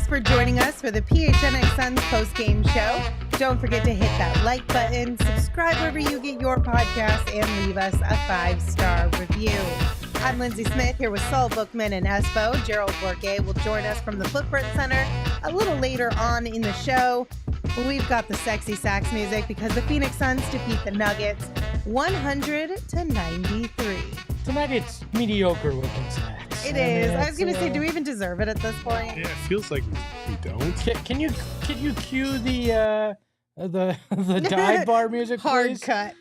Thanks for joining us for the PHNX Suns postgame show. Don't forget to hit that like button, subscribe wherever you get your podcast, and leave us a 5-star review. I'm Lindsay Smith here with Saul Bookman and Espo. Gerald Bourget will join us from the Footprint Center a little later on in the show. We've got the sexy sax music because the Phoenix Suns defeat the Nuggets 100-93. Tonight it's mediocre looking sax. It is. I was going to say, do we even deserve it at this point? Yeah, it feels like we don't. Can you cue the dive bar music, Hard please? cut.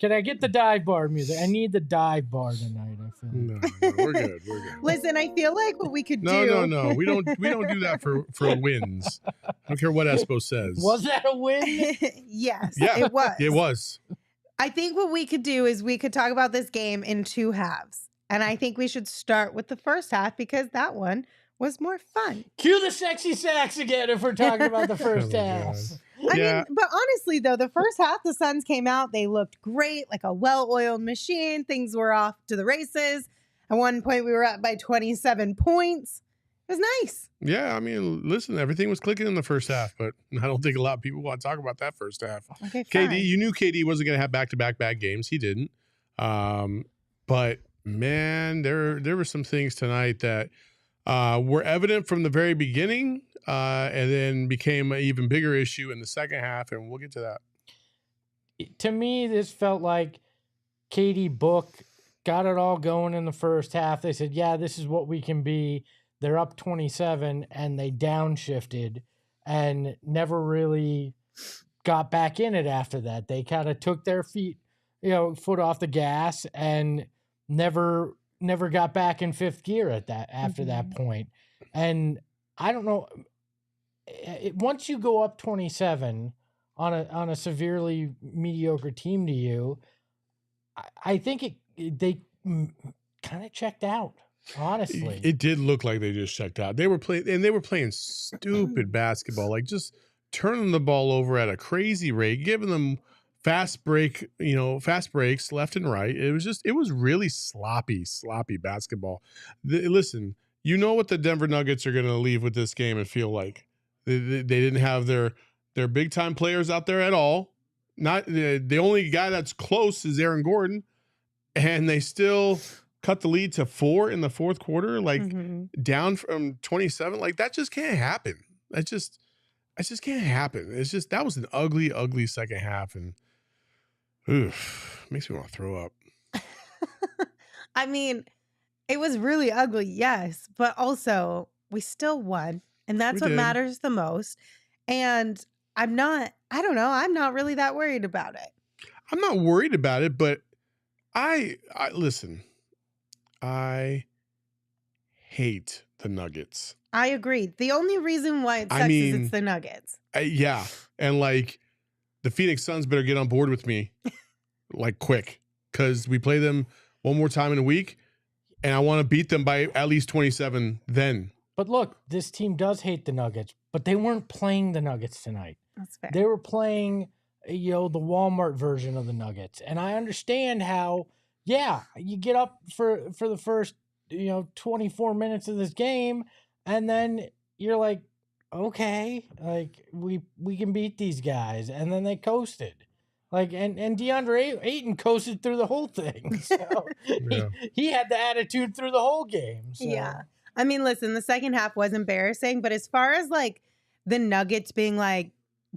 Can I get the dive bar music? I need the dive bar tonight. I feel. No, we're good. We're good. Listen, I feel like what we could No, do. no. We don't do that for wins. I don't care what Espo says. Was that a win? Yes, Yeah, it was. It was. I think what we could do is we could talk about this game in two halves. And I think we should start with the first half because that one was more fun. Cue the sexy sax again if we're talking about the first Oh, half. I Yeah. mean, but honestly, though, the first half, the Suns came out. They looked great, like a well-oiled machine. Things were off to the races. At one point, we were up by 27 points. It was nice. Yeah, I mean, listen, everything was clicking in the first half, but I don't think a lot of people want to talk about that first half. Okay, fine. KD, you knew KD wasn't going to have back-to-back bad games. He didn't. But, man, there were some things tonight that were evident from the very beginning and then became an even bigger issue in the second half, and we'll get to that. To me, this felt like Katie Book got it all going in the first half. They said, yeah, this is what we can be. They're up 27, and they downshifted and never really got back in it after that. They kind of took their foot off the gas and never got back in fifth gear after that point. And I don't know, once you go up 27 on a severely mediocre team to you, I think they kind of checked out. Honestly, it did look like they just checked out. They were playing stupid basketball, like just turning the ball over at a crazy rate, giving them fast breaks left and right. It was really sloppy basketball. Listen, you know what the Denver Nuggets are going to leave with this game and feel like they didn't have their big time players out there at all. Not the only guy that's close is Aaron Gordon, and they still cut the lead to 4 in the fourth quarter, down from 27. Like that just can't happen. That just can't happen. That was an ugly second half, and makes me want to throw up. I mean, it was really ugly, yes, but also we still won, and that's what matters the most. And I'm not really that worried about it. I'm not worried about it, but I listen. I hate the Nuggets. I agree. The only reason why it sucks is it's the Nuggets. Yeah. And the Phoenix Suns better get on board with me quick, because we play them one more time in a week and I want to beat them by at least 27 then. But look, this team does hate the Nuggets, but they weren't playing the Nuggets tonight. That's fair. They were playing, the Walmart version of the Nuggets. And I understand how, yeah, you get up for the first, 24 minutes of this game, and then you're like, okay, we can beat these guys, and then they coasted. And DeAndre Ayton coasted through the whole thing. So Yeah. he had the attitude through the whole game. So. Yeah. I mean, listen, the second half was embarrassing, but as far as the Nuggets being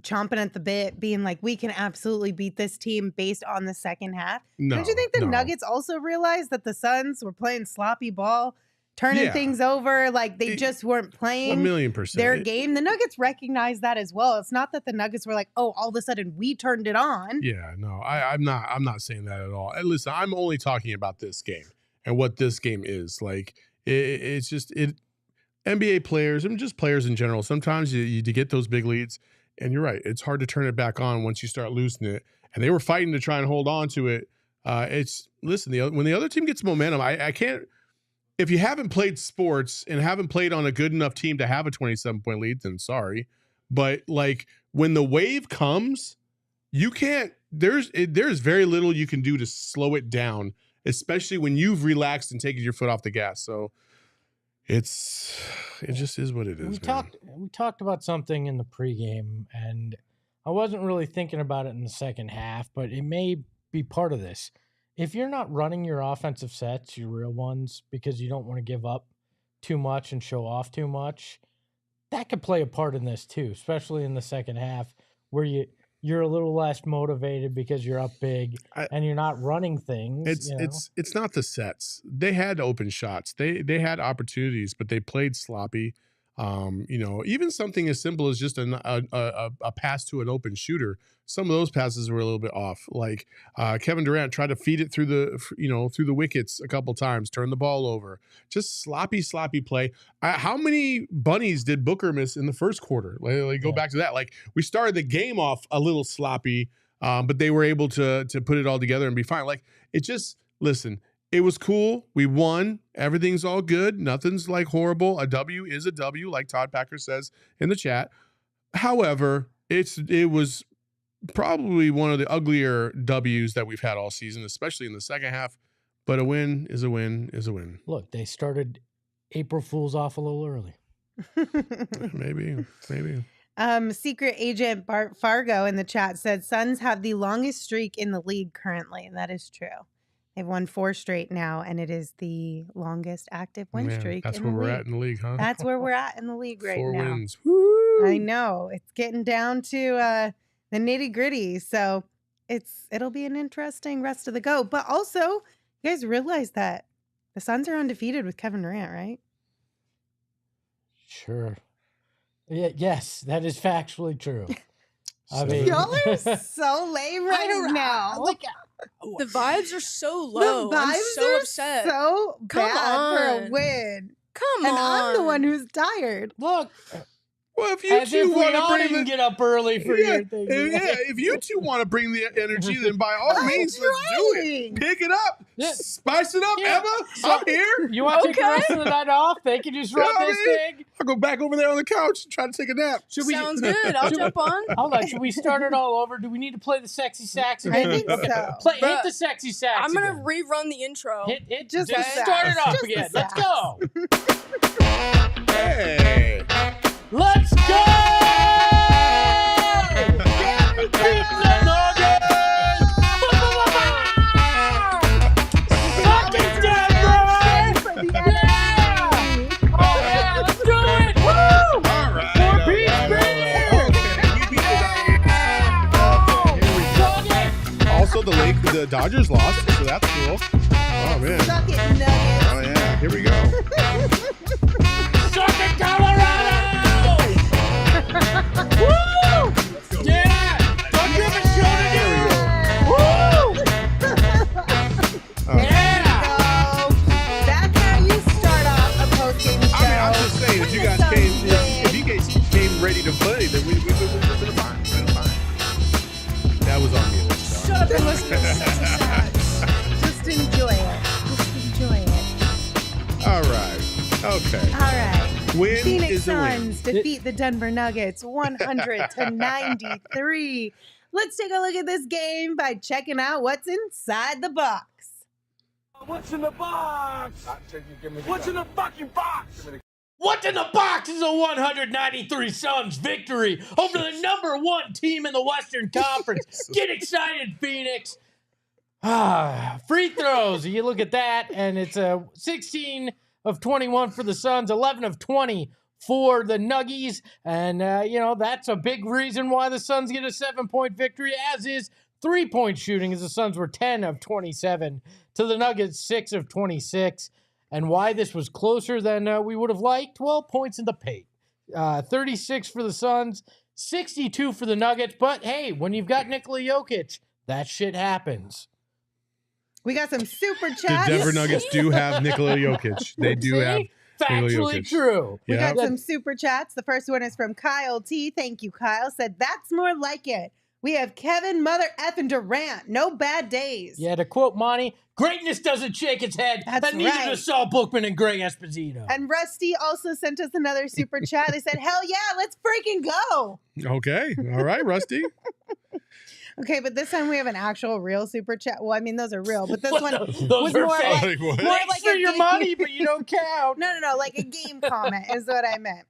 chomping at the bit, being we can absolutely beat this team based on the second half. No, Don't you think the no. Nuggets also realized that the Suns were playing sloppy ball, turning things over? They just weren't playing 1,000,000%. their game. The Nuggets recognized that as well. It's not that the Nuggets were all of a sudden we turned it on. Yeah, no, I'm not saying that at all. And listen, I'm only talking about this game and what this game is. It's just NBA players and just players in general. Sometimes you get those big leads, and you're right. It's hard to turn it back on once you start losing it. And they were fighting to try and hold on to it. When the other team gets momentum, I can't. If you haven't played sports and haven't played on a good enough team to have a 27-point lead, then sorry. But when the wave comes, you can't. There's very little you can do to slow it down, especially when you've relaxed and taken your foot off the gas. So It just is what it is. We talked about something in the pregame, and I wasn't really thinking about it in the second half, but it may be part of this. If you're not running your offensive sets, your real ones, because you don't want to give up too much and show off too much, that could play a part in this too, especially in the second half where you're a little less motivated because you're up big and you're not running things. It's not the sets. They had open shots. They had opportunities, but they played sloppy. Even something as simple as just a pass to an open shooter. Some of those passes were a little bit off. Like Kevin Durant tried to feed it through the wickets a couple times, turn the ball over. Just sloppy play. How many bunnies did Booker miss in the first quarter? Go back to that. Like we started the game off a little sloppy, but they were able to put it all together and be fine. Like listen. It was cool. We won. Everything's all good. Nothing's like horrible. A W is a W, like Todd Packer says in the chat. However, it was probably one of the uglier W's that we've had all season, especially in the second half. But a win is a win is a win. Look, they started April Fools off a little early. Maybe. Secret agent Bart Fargo in the chat said Suns have the longest streak in the league currently, and that is true. They've won 4 straight now, and it is the longest active win streak. That's where we're at in the league, huh? That's where we're at in the league right 4 now. 4 wins. Woo! I know. It's getting down to the nitty-gritty, so it'll be an interesting rest of the go. But also, you guys realize that the Suns are undefeated with Kevin Durant, right? Sure. Yes, that is factually true. I mean, y'all are so lame right now. The vibes are so low. The vibes I'm so are upset. so bad for a win. Come and on. I'm the one who's tired. Look. Well, if you two want to bring get up early for your thing. If you two want to bring the energy, then by all means, let's do it. Pick it up. Yeah. Spice it up, Emma. I'm here. You want to take the rest of the night off? They can just run this thing. I'll go back over there on the couch and try to take a nap. Sounds good. I'll jump on. Hold on. Should we start it all over? Do we need to play the sexy sax again? I think so. Hit the sexy sax. I'm going to rerun the intro. Hit just start it off again. Let's go. Hey. Let's go! Beat the Nuggets! Suck it, Denver! Yeah! Oh, yeah, let's do it! Woo! All right. For Pete's Also, the Dodgers lost, so that's cool. Oh, man. Suck it, Nuggets. Oh, yeah. Here we go. Suck it, Colorado! Woo! Yeah! Don't you have a show to do? Woo! Yeah! That's how you start off a post-game show. I mean, I'm just saying, if you guys came ready to play, then we would have been fine. That was on me. Shut up and listen to the sexy sax. Just enjoy it. Just enjoy it. All right. Okay. All right. Win Phoenix is a win. Suns defeat the Denver Nuggets 100-93. Let's take a look at this game by checking out what's inside the box. What's in the box? What's in the fucking box? What's in the box is a 193 Suns victory over the number 1 team in the Western Conference. Get excited, Phoenix. Free throws. You look at that, and it's a 16 of 21 for the Suns, 11 of 20 for the Nuggies. And, that's a big reason why the Suns get a 7-point victory, as is 3-point shooting, as the Suns were 10 of 27 to the Nuggets, 6 of 26. And why this was closer than we would have liked? Well, points in the paint. 36 for the Suns, 62 for the Nuggets. But, hey, when you've got Nikola Jokic, that shit happens. We got some super chats. The Denver Nuggets do have Nikola Jokic. They do have factually true. We got some super chats. The first one is from Kyle T. Thank you, Kyle. Said, that's more like it. We have Kevin Mother effing Durant. No bad days. Yeah, to quote Monty, greatness doesn't shake its head. That's and neither right. does Saul Bookman and Greg Esposito. And Rusty also sent us another super chat. They said, hell yeah, let's freaking go. Okay. All right, Rusty. Okay, but this time we have an actual real super chat. Well, I mean, those are real, but this one Those was are more fake. like, Like what? more Thanks like for a your game- money, but you don't count. No, like a game comment is what I meant.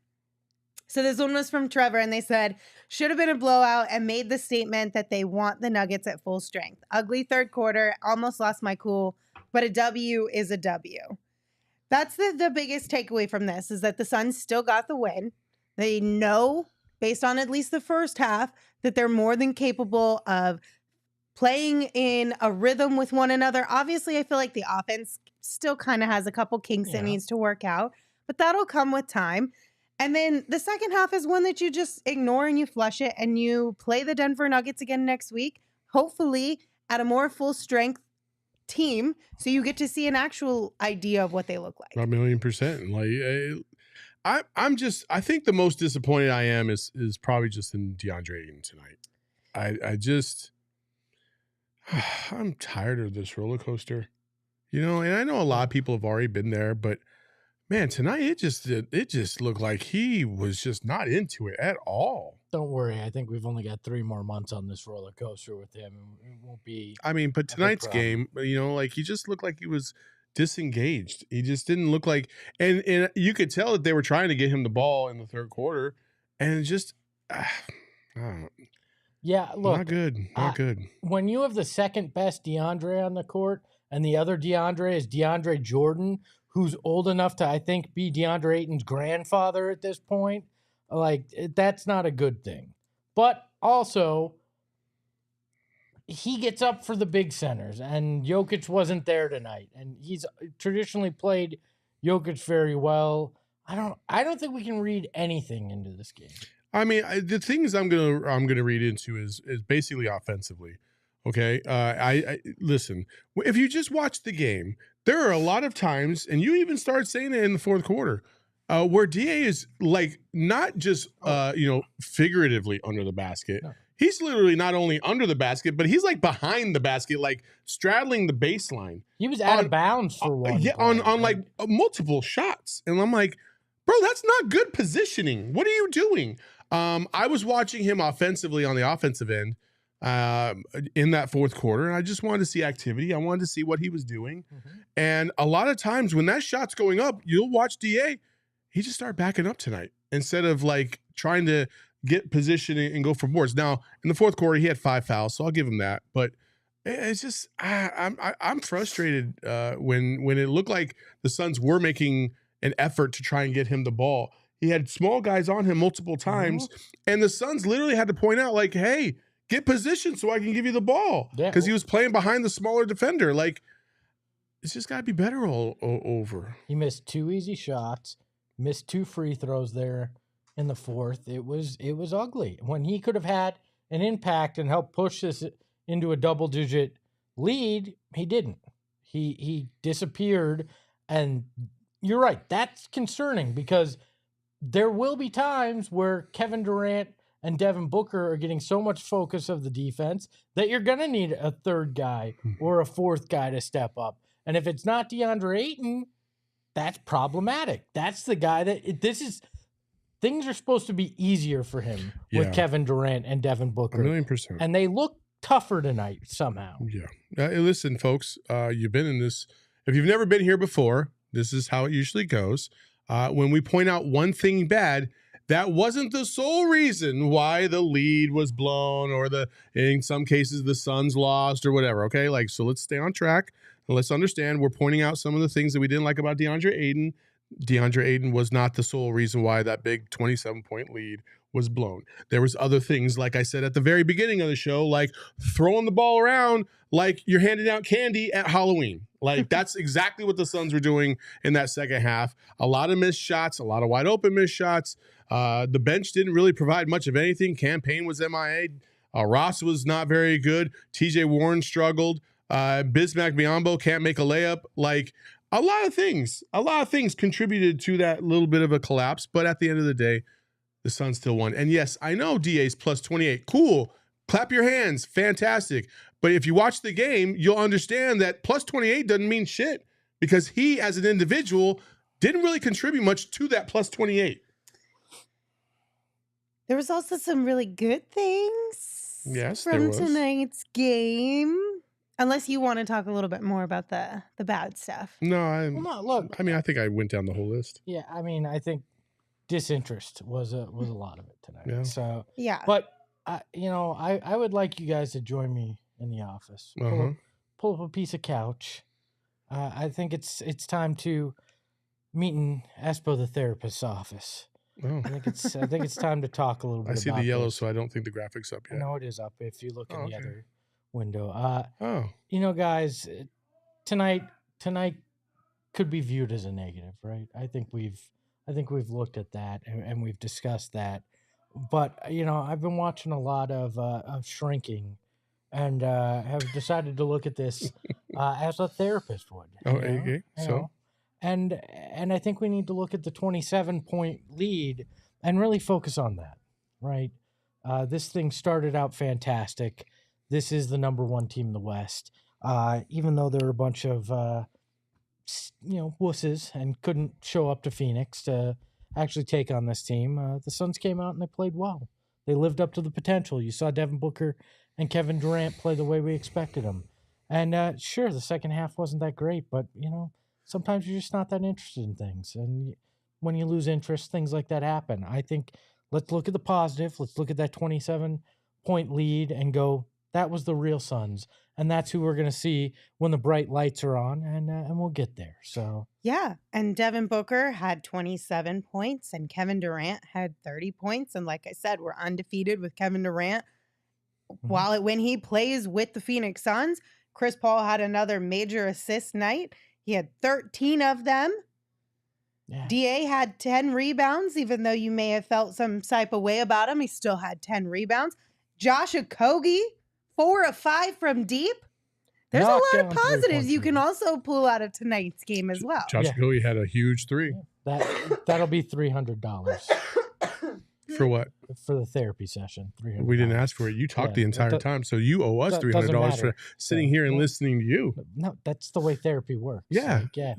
So this one was from Trevor, and they said, should have been a blowout and made the statement that they want the Nuggets at full strength. Ugly third quarter, almost lost my cool, but a W is a W. That's the biggest takeaway from this, is that the Suns still got the win. They know, based on at least the first half, that they're more than capable of playing in a rhythm with one another. Obviously, I feel like the offense still kind of has a couple kinks it needs to work out, but that'll come with time. And then the second half is one that you just ignore and you flush it, and you play the Denver Nuggets again next week, hopefully at a more full strength team, so you get to see an actual idea of what they look like. 1,000,000%. Like I think the most disappointed I am is probably just in DeAndre Ayton tonight. I'm tired of this roller coaster, and I know a lot of people have already been there, but man, tonight it just looked like he was just not into it at all. Don't worry. I think we've only got 3 more months on this roller coaster with him. It won't be. I mean, but tonight's game, like he just looked like he was disengaged. He just didn't look like, and you could tell that they were trying to get him the ball in the third quarter, and it just, Yeah, look. not good. Not good. When you have the second best DeAndre on the court, and the other DeAndre is DeAndre Jordan, who's old enough to, I think, be DeAndre Ayton's grandfather at this point, like, that's not a good thing. But also, he gets up for the big centers, and Jokic wasn't there tonight, and he's traditionally played Jokic very well. I don't think we can read anything into this game. I mean, the things I'm gonna read into is basically offensively. Okay, I listen. If you just watch the game, there are a lot of times, and you even started saying it in the fourth quarter, where DA is like not just figuratively under the basket. No. He's literally not only under the basket, but he's like behind the basket, like straddling the baseline. He was out of bounds for one. Yeah, play. on like multiple shots, and I'm like, bro, that's not good positioning. What are you doing? I was watching him offensively on the offensive end in that fourth quarter, and I just wanted to see activity. I wanted to see what he was doing. Mm-hmm. And a lot of times when that shot's going up, you'll watch DA, he just started backing up tonight instead of like trying to get position and go for boards. Now, in the fourth quarter, he had 5 fouls, so I'll give him that. But it's just I'm frustrated when it looked like the Suns were making an effort to try and get him the ball. He had small guys on him multiple times, and the Suns literally had to point out, like, hey, get position so I can give you the ball. Because he was playing behind the smaller defender. Like, it's just got to be better all over. He missed 2 easy shots, missed 2 free throws there in the fourth. It was ugly. When he could have had an impact and helped push this into a double-digit lead, he didn't. He disappeared, and you're right. That's concerning because there will be times where Kevin Durant and Devin Booker are getting so much focus of the defense that you're going to need a third guy or a fourth guy to step up. And if it's not DeAndre Ayton, that's problematic. That's the guy things are supposed to be easier for him with Kevin Durant and Devin Booker. 1,000,000%. And they look tougher tonight somehow. Yeah. Listen, folks, you've been in this. If you've never been here before, this is how it usually goes. When we point out one thing bad, that wasn't the sole reason why the lead was blown or in some cases the Suns lost or whatever. Okay. So let's stay on track and let's understand we're pointing out some of the things that we didn't like about DeAndre Ayton. DeAndre Ayton was not the sole reason why that big 27-point lead was blown. There was other things, like I said at the very beginning of the show, like throwing the ball around like you're handing out candy at Halloween. Like that's exactly what the Suns were doing in that second half. A lot of missed shots, a lot of wide open missed shots. The bench didn't really provide much of anything. Campaign was MIA. Ross was not very good. TJ Warren struggled. Bismack Biyombo can't make a layup. Like a lot of things contributed to that little bit of a collapse. But at the end of the day, the Suns still won. And yes, I know DA's plus 28. Cool. Clap your hands. Fantastic. But if you watch the game, you'll understand that plus 28 doesn't mean shit because he, as an individual, didn't really contribute much to that plus 28. There was also some really good things. Yes, there from was. tonight's game. Unless you want to talk a little bit more about the bad stuff. No, Well, no, look. I mean, I think I went down the whole list. Yeah, I mean, I think disinterest was a lot of it tonight. Yeah. So, Yeah. but I would like you guys to join me in the office. Pull up a piece of couch. I think it's time to meet in Espo the therapist's office. Oh, I think it's time to talk a little bit. I see about the yellow, this. so I don't think the graphic's up yet. No, it is up if you look in the okay. other window. Oh, Guys, tonight could be viewed as a negative, right? I think we've looked at that and we've discussed that. But I've been watching a lot of shrinking, and have decided to look at this as a therapist would. okay. So, and I think we need to look at the 27-point lead and really focus on that, right? This thing started out fantastic. This is the number one team in the West. Even though there were a bunch of wusses and couldn't show up to Phoenix to actually take on this team, the Suns came out and they played well. They lived up to the potential. You saw Devin Booker and Kevin Durant play the way we expected them. And sure, the second half wasn't that great, but sometimes you're just not that interested in things. And when you lose interest, things like that happen. I think let's look at the positive. Let's look at that 27-point lead and go, that was the real Suns. And that's who we're going to see when the bright lights are on, and we'll get there. So Yeah, and Devin Booker had 27 points, and Kevin Durant had 30 points. And like I said, we're undefeated with Kevin Durant. When he plays with the Phoenix Suns, Chris Paul had another major assist night. He had 13 of them. yeah. DA had 10 rebounds, even though you may have felt some type of way about him. He still had 10 rebounds. Josh Okogie, 4 of 5 from deep. There's a lot of Knockdown positives you 3-point can also pull out of tonight's game as well. Josh Yeah. Okogie had a huge 3. That'll be $300 For what? for the therapy session. $300. We didn't ask for it. You talked Yeah, the entire that- time, so you owe us that $300 doesn't for matter. sitting here and Yeah. listening to you. No, that's the way therapy works. Yeah. Like, yeah.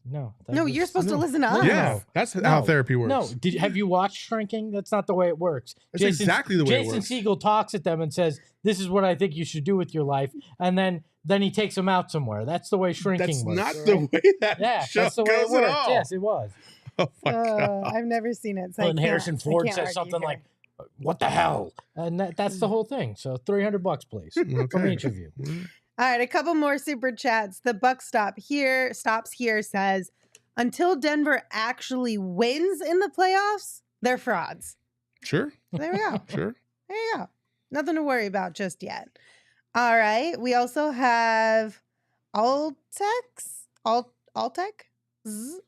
No. No, you're supposed to listen to us. Yeah, that's how therapy works. No, have you watched Shrinking? That's not the way it works. That's exactly the way it Jason works. Siegel talks at them and says, "This is what I think you should do with your life," and then he takes them out somewhere. That's the way Shrinking That's works. not right? the way that Yeah, show that's the way it goes at works. all. Yes, it was. Oh my God. I've never seen it. So When I Harrison can't- I Ford can't says argue something here. like, "What the hell?" and that's the whole thing. So $300, please, from Okay. each of you. All right, a couple more super chats. The buck stops here says, until Denver actually wins in the playoffs, they're frauds. Sure, There we go. sure. There you go. Nothing to worry about just yet. All right. We also have Altex, Z,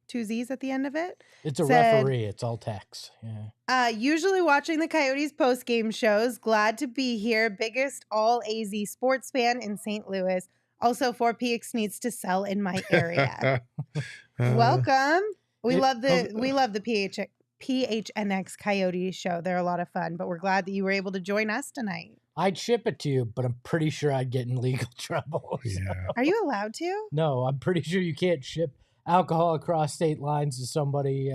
2 Z's at the end of it. It's a Said- referee. It's all text. Yeah. Usually watching the Coyotes post-game shows. Glad to be here. Biggest all AZ sports fan in St. Louis. Also, 4PX needs to sell in my area. Welcome. We love the PHNX Coyotes show. They're a lot of fun, but we're glad that you were able to join us tonight. I'd ship it to you, but I'm pretty sure I'd get in legal trouble. so- Yeah. Are you allowed to? No, I'm pretty sure you can't ship alcohol across state lines to somebody.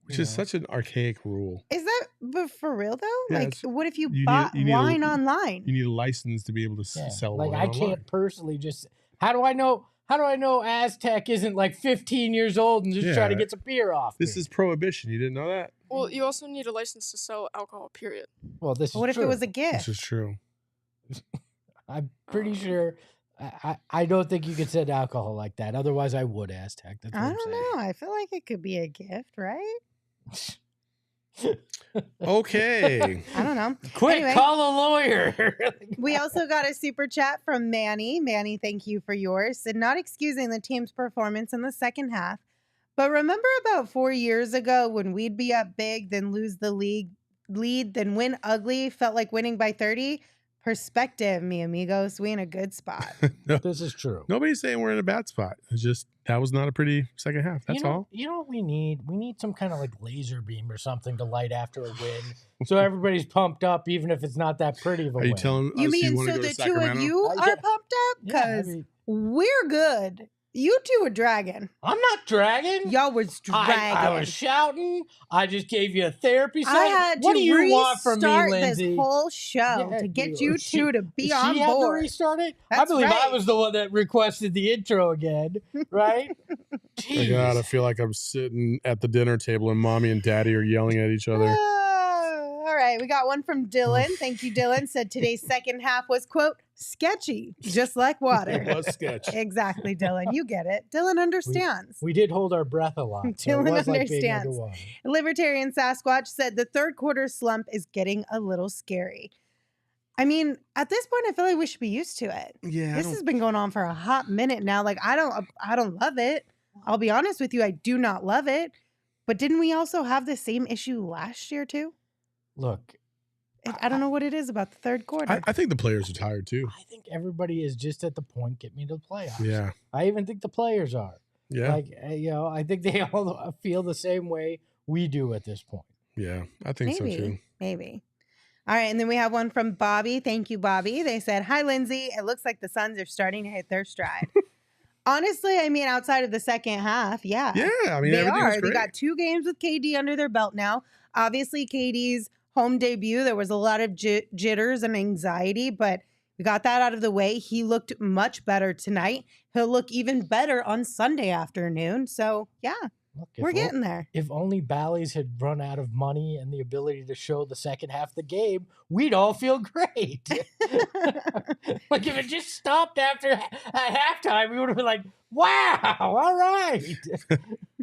Which is such an archaic rule. Is that but for real though? Yeah, Like, it's- what if you you bought need a- wine online? You need a license to be able to Yeah, sell like wine I online. can't personally just. How do I know? How do I know Aztec isn't like 15 years old and just try to Yeah. get some beer off? This me? is prohibition. You didn't know that? Well, you also need a license to sell alcohol, period. Well, this is What if true. it was a This gift? is true. I'm pretty sure. I don't think you could send alcohol like that. Otherwise, I would Aztec. That's what I I'm don't know. I feel like it could be a gift, right? saying. Okay. I don't know. Quick, Anyway. call a lawyer. We also got a super chat from Manny. Manny, thank you for yours. And not excusing the team's performance in the second half, but remember about 4 years ago when we'd be up big, then lose the lead, then win ugly, felt like winning by 30? Perspective, mi amigos. We in a good spot. This is true. Nobody's saying we're in a bad spot. It's just that was not a pretty second half. That's all. You know what we need? We need some kind of like laser beam or something to light after a win, so everybody's pumped up, even if it's not that pretty of a Are win. you telling us You mean want so to go the to two of Sacramento? you Yeah. are pumped up? Yeah, I Because mean, we're good. You two were dragging. I'm not dragging. Y'all was dragging. I was shouting. I just gave you a therapy session. I had What to do you want from me, restart Lindsay? this whole show Yeah, to get you two to be she on had to board. restart it? I That's believe I right. was the one that requested the intro again, right? My God, I feel like I'm sitting at the dinner table and mommy and daddy are yelling at each other. All right, we got one from Dylan. Thank you, Dylan. Said today's second half was, quote, sketchy, just like water. It was sketch. Exactly, Dylan. You get it. Dylan understands. We did hold our breath a lot. So Dylan it was like being understands. underwater. Libertarian Sasquatch said the third quarter slump is getting a little scary. I mean, at this point, I feel like we should be used to it. Yeah, This has been going on for a hot minute now. Like, I don't love it. I'll be honest with you, I do not love it. But didn't we also have the same issue last year too? Look, I don't know what it is about the third quarter. I think the players are tired too. I think everybody is just at the point, get me to the playoffs. Yeah, I even think the players are. yeah, Like, I think they all feel the same way we do at this point. yeah. I think so too. Maybe. All right, and then we have one from Bobby. Thank you, Bobby. They said, "Hi, Lindsay. It looks like the Suns are starting to hit their stride." Honestly, I mean, outside of the second half, yeah. Yeah, I mean, They everything was are. great. They got 2 games with KD under their belt now. Obviously, KD's home debut, there was a lot of jitters and anxiety, but we got that out of the way. He looked much better tonight. He'll look even better on Sunday afternoon. So, yeah, Look, we're getting there. If only Bally's had run out of money and the ability to show the second half of the game, we'd all feel great. Like if it just stopped after at halftime, we would have been like, wow, all right.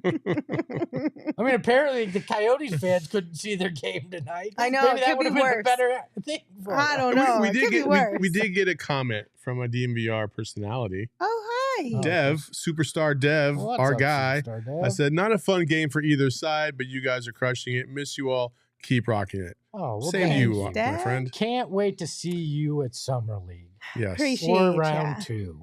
I mean, apparently the Coyotes fans couldn't see their game tonight. I know, Maybe it that could would be have been a worse. better thing for I us. don't know. We It did could be get worse. we did get a comment from a DMVR personality, Oh, hi. Oh. Dev, superstar Dev, What's our up, guy. Superstar Dev? I said, not a fun game for either side, but you guys are crushing it. Miss you all. Keep rocking it. Oh, well, Same to thank you, you. my Dad. friend. Can't wait to see you at Summer League Yes. Appreciate or ya. round 2.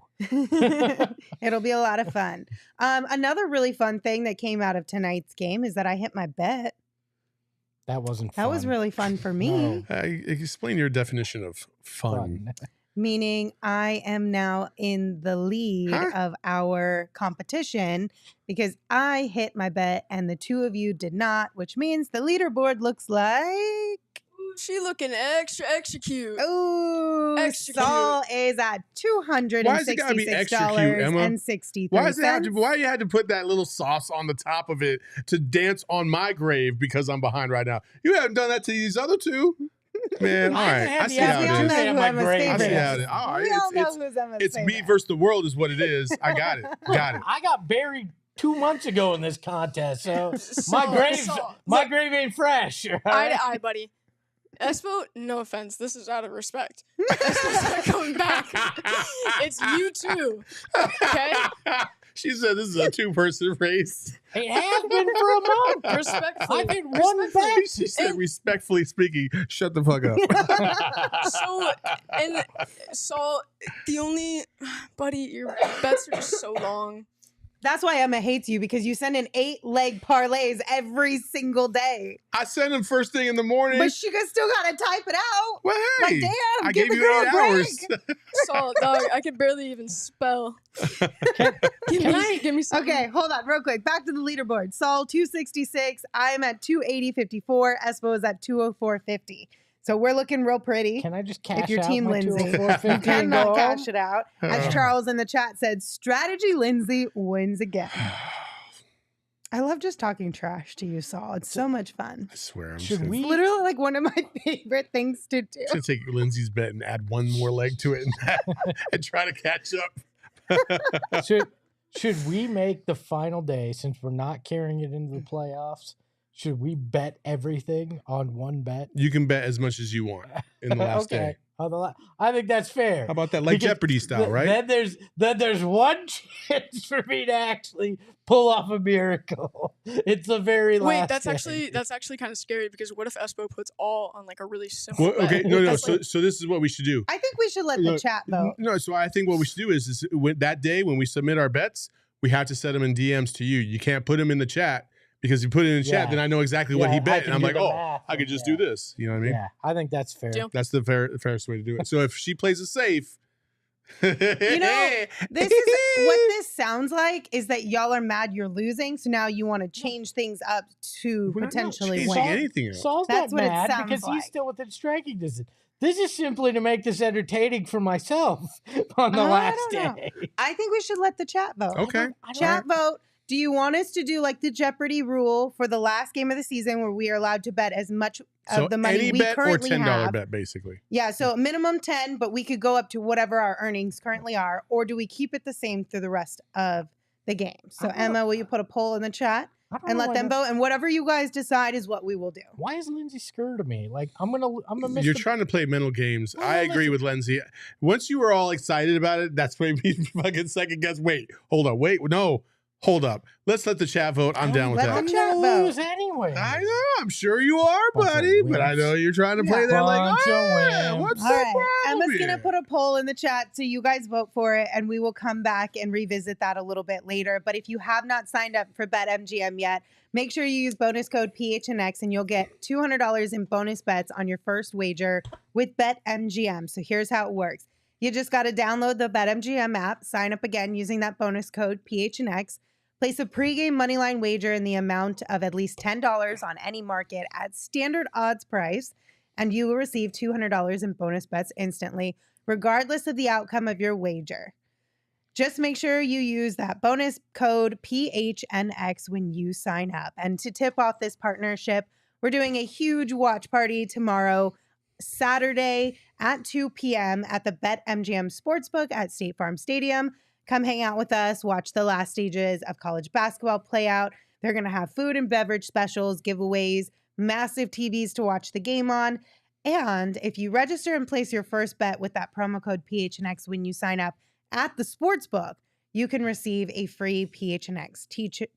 It'll be a lot of fun. Another really fun thing that came out of tonight's game is that I hit my bet. That wasn't fun. That was really fun for me. No. Explain your definition of fun. Meaning I am now in the lead Huh? of our competition because I hit my bet and the 2 of you did not, which means the leaderboard looks like, She looking extra cute. ooh, Extra Saul is at Why is it gotta be extra cute, Emma? $266.63. Why you had to put that little sauce on the top of it to dance on my grave because I'm behind right now? You haven't done that to these other 2. Man, all I haven't right. had I the see how we it all is. know opportunity who at my Emma's grave. I see favorite how is. it is. All right. We all know It's who's Emma's it's me favorite. versus the world is what it is. I got it. Got it. I got buried 2 months ago in this contest, so my Saul, grave ain't fresh. all Eye right? to eye, buddy. Espo, no offense, this is out of respect. Espo's not coming back. It's you too. Okay? She said this is a 2-person race. It has been for a month. Respectfully. I've been one bet. She said, respectfully speaking, shut the fuck up. So, and Saul, the only, buddy, your bets are just so long. That's why Emma hates you, because you send in 8-leg parlays every single day. I sent him first thing in the morning. But she still got to type it out. Well, Like, hey, damn, I give gave the you girl 8 a break. hours. Saul, dog, I can barely even spell. Give me something. Okay, hold on real quick. Back to the leaderboard. Saul, 266. I'm at 280.54. Espo is at 204.50. So we're looking real pretty. Can I just cash If you're out Team my Lindsay, 204.50 you and cannot go cash home? it out. As Charles in the chat said, strategy Lindsay wins again. I love just talking trash to you, Saul. It's so much fun. I swear, I'm Should just we- It's literally like one of my favorite things to do. gonna take Lindsay's bet and add one more leg to it and try to catch up. Should we make the final day, since we're not carrying it into the playoffs? Should we bet everything on one bet? You can bet as much as you want in the last day. I think that's fair. How about that? Like Because Jeopardy style, right? Then there's one chance for me to actually pull off a miracle. It's the very last. Wait, day. that's actually kind of scary, because what if Espo puts all on like a really simple Well, okay, bet? no. That's like- So this is what we should do. I think we should let the chat vote. No, so I think what we should do is that day when we submit our bets, we have to set them in DMs to you. You can't put them in the chat, because you put it in the chat, Yeah. then I know exactly what Yeah, he I bet, can and I'm do like, the oh, math I could and just yeah. do this. You know what I mean? Yeah, I think that's fair. Deal. That's the fairest way to do it. So if she plays it safe, You know, this is what this sounds like is that y'all are mad you're losing, so now you want to change things up to We're not potentially changing win. anything else. Saul's That's not what it mad sounds because like. he's still within striking distance. This is simply to make this entertaining for myself on the I last don't know. day. I think we should let the chat vote. Okay. Chat vote. Do you want us to do like the Jeopardy rule for the last game of the season where we are allowed to bet as much So of the money any we bet or currently $10 have? bet, basically. Yeah, so minimum 10, but we could go up to whatever our earnings currently are, or do we keep it the same through the rest of the game? So I don't- Emma, will you put a poll in the chat I don't and know let why them that- vote? And whatever you guys decide is what we will do. Why is Lindsay scared of me? Like I'm gonna miss You're the- trying to play mental games. Well, I agree listen- with Lindsay. Once you were all excited about it, that's when we fucking second guess. Wait, hold on. Wait, no. Hold up. Let's let the chat vote. I'm down with Let that. the I'm chat gonna vote. lose anyway. I know. I'm sure you are, Bunch of buddy. But I wimps. know you're trying to play Yeah. that like, Bunch of wimps. what's All the right, problem Emma's going to here? put a poll in the chat so you guys vote for it, and we will come back and revisit that a little bit later. But if you have not signed up for BetMGM yet, make sure you use bonus code PHNX and you'll get $200 in bonus bets on your first wager with BetMGM. So here's how it works. You just got to download the BetMGM app, sign up again using that bonus code PHNX, place a pregame moneyline wager in the amount of at least $10 on any market at standard odds price, and you will receive $200 in bonus bets instantly, regardless of the outcome of your wager. Just make sure you use that bonus code PHNX when you sign up. And to tip off this partnership, we're doing a huge watch party tomorrow, Saturday at 2 p.m. at the BetMGM Sportsbook at State Farm Stadium. Come hang out with us, watch the last stages of college basketball play out. They're going to have food and beverage specials, giveaways, massive TVs to watch the game on. And if you register and place your first bet with that promo code PHNX when you sign up at the sportsbook, you can receive a free PHNX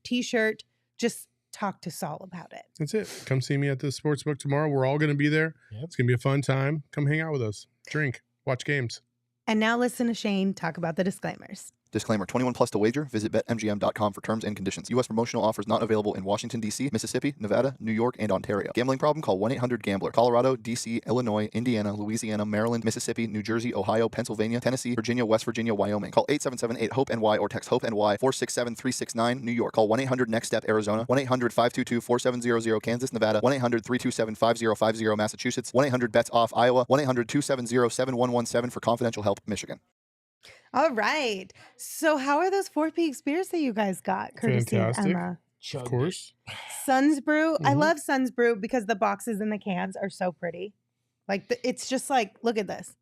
t-shirt. Just talk to Saul about it. That's it. Come see me at the sportsbook tomorrow. We're all going to be there. Yep. It's going to be a fun time. Come hang out with us. Drink. Watch games. And now listen to Shane talk about the disclaimers. Disclaimer, 21 plus to wager. Visit BetMGM.com for terms and conditions. U.S. promotional offers not available in Washington, D.C., Mississippi, Nevada, New York, and Ontario. Gambling problem? Call 1-800-GAMBLER. Colorado, D.C., Illinois, Indiana, Louisiana, Maryland, Mississippi, New Jersey, Ohio, Pennsylvania, Tennessee, Virginia, West Virginia, Wyoming. Call 877-8-HOPE-NY or text HOPE-NY 467-369, New York. Call 1-800-NEXT-STEP, Arizona. 1-800-522-4700, Kansas, Nevada. 1-800-327-5050, Massachusetts. 1-800-BETS-OFF, Iowa. 1-800-270-7117 for confidential help, Michigan. All right. So how are those Four Peaks beers that you guys got? Courtesy Fantastic. of Emma. Chugged Of it. course. Sun's Brew. I Mhm. love Sun's Brew because the boxes and the cans are so pretty. Like it's just like, look at this.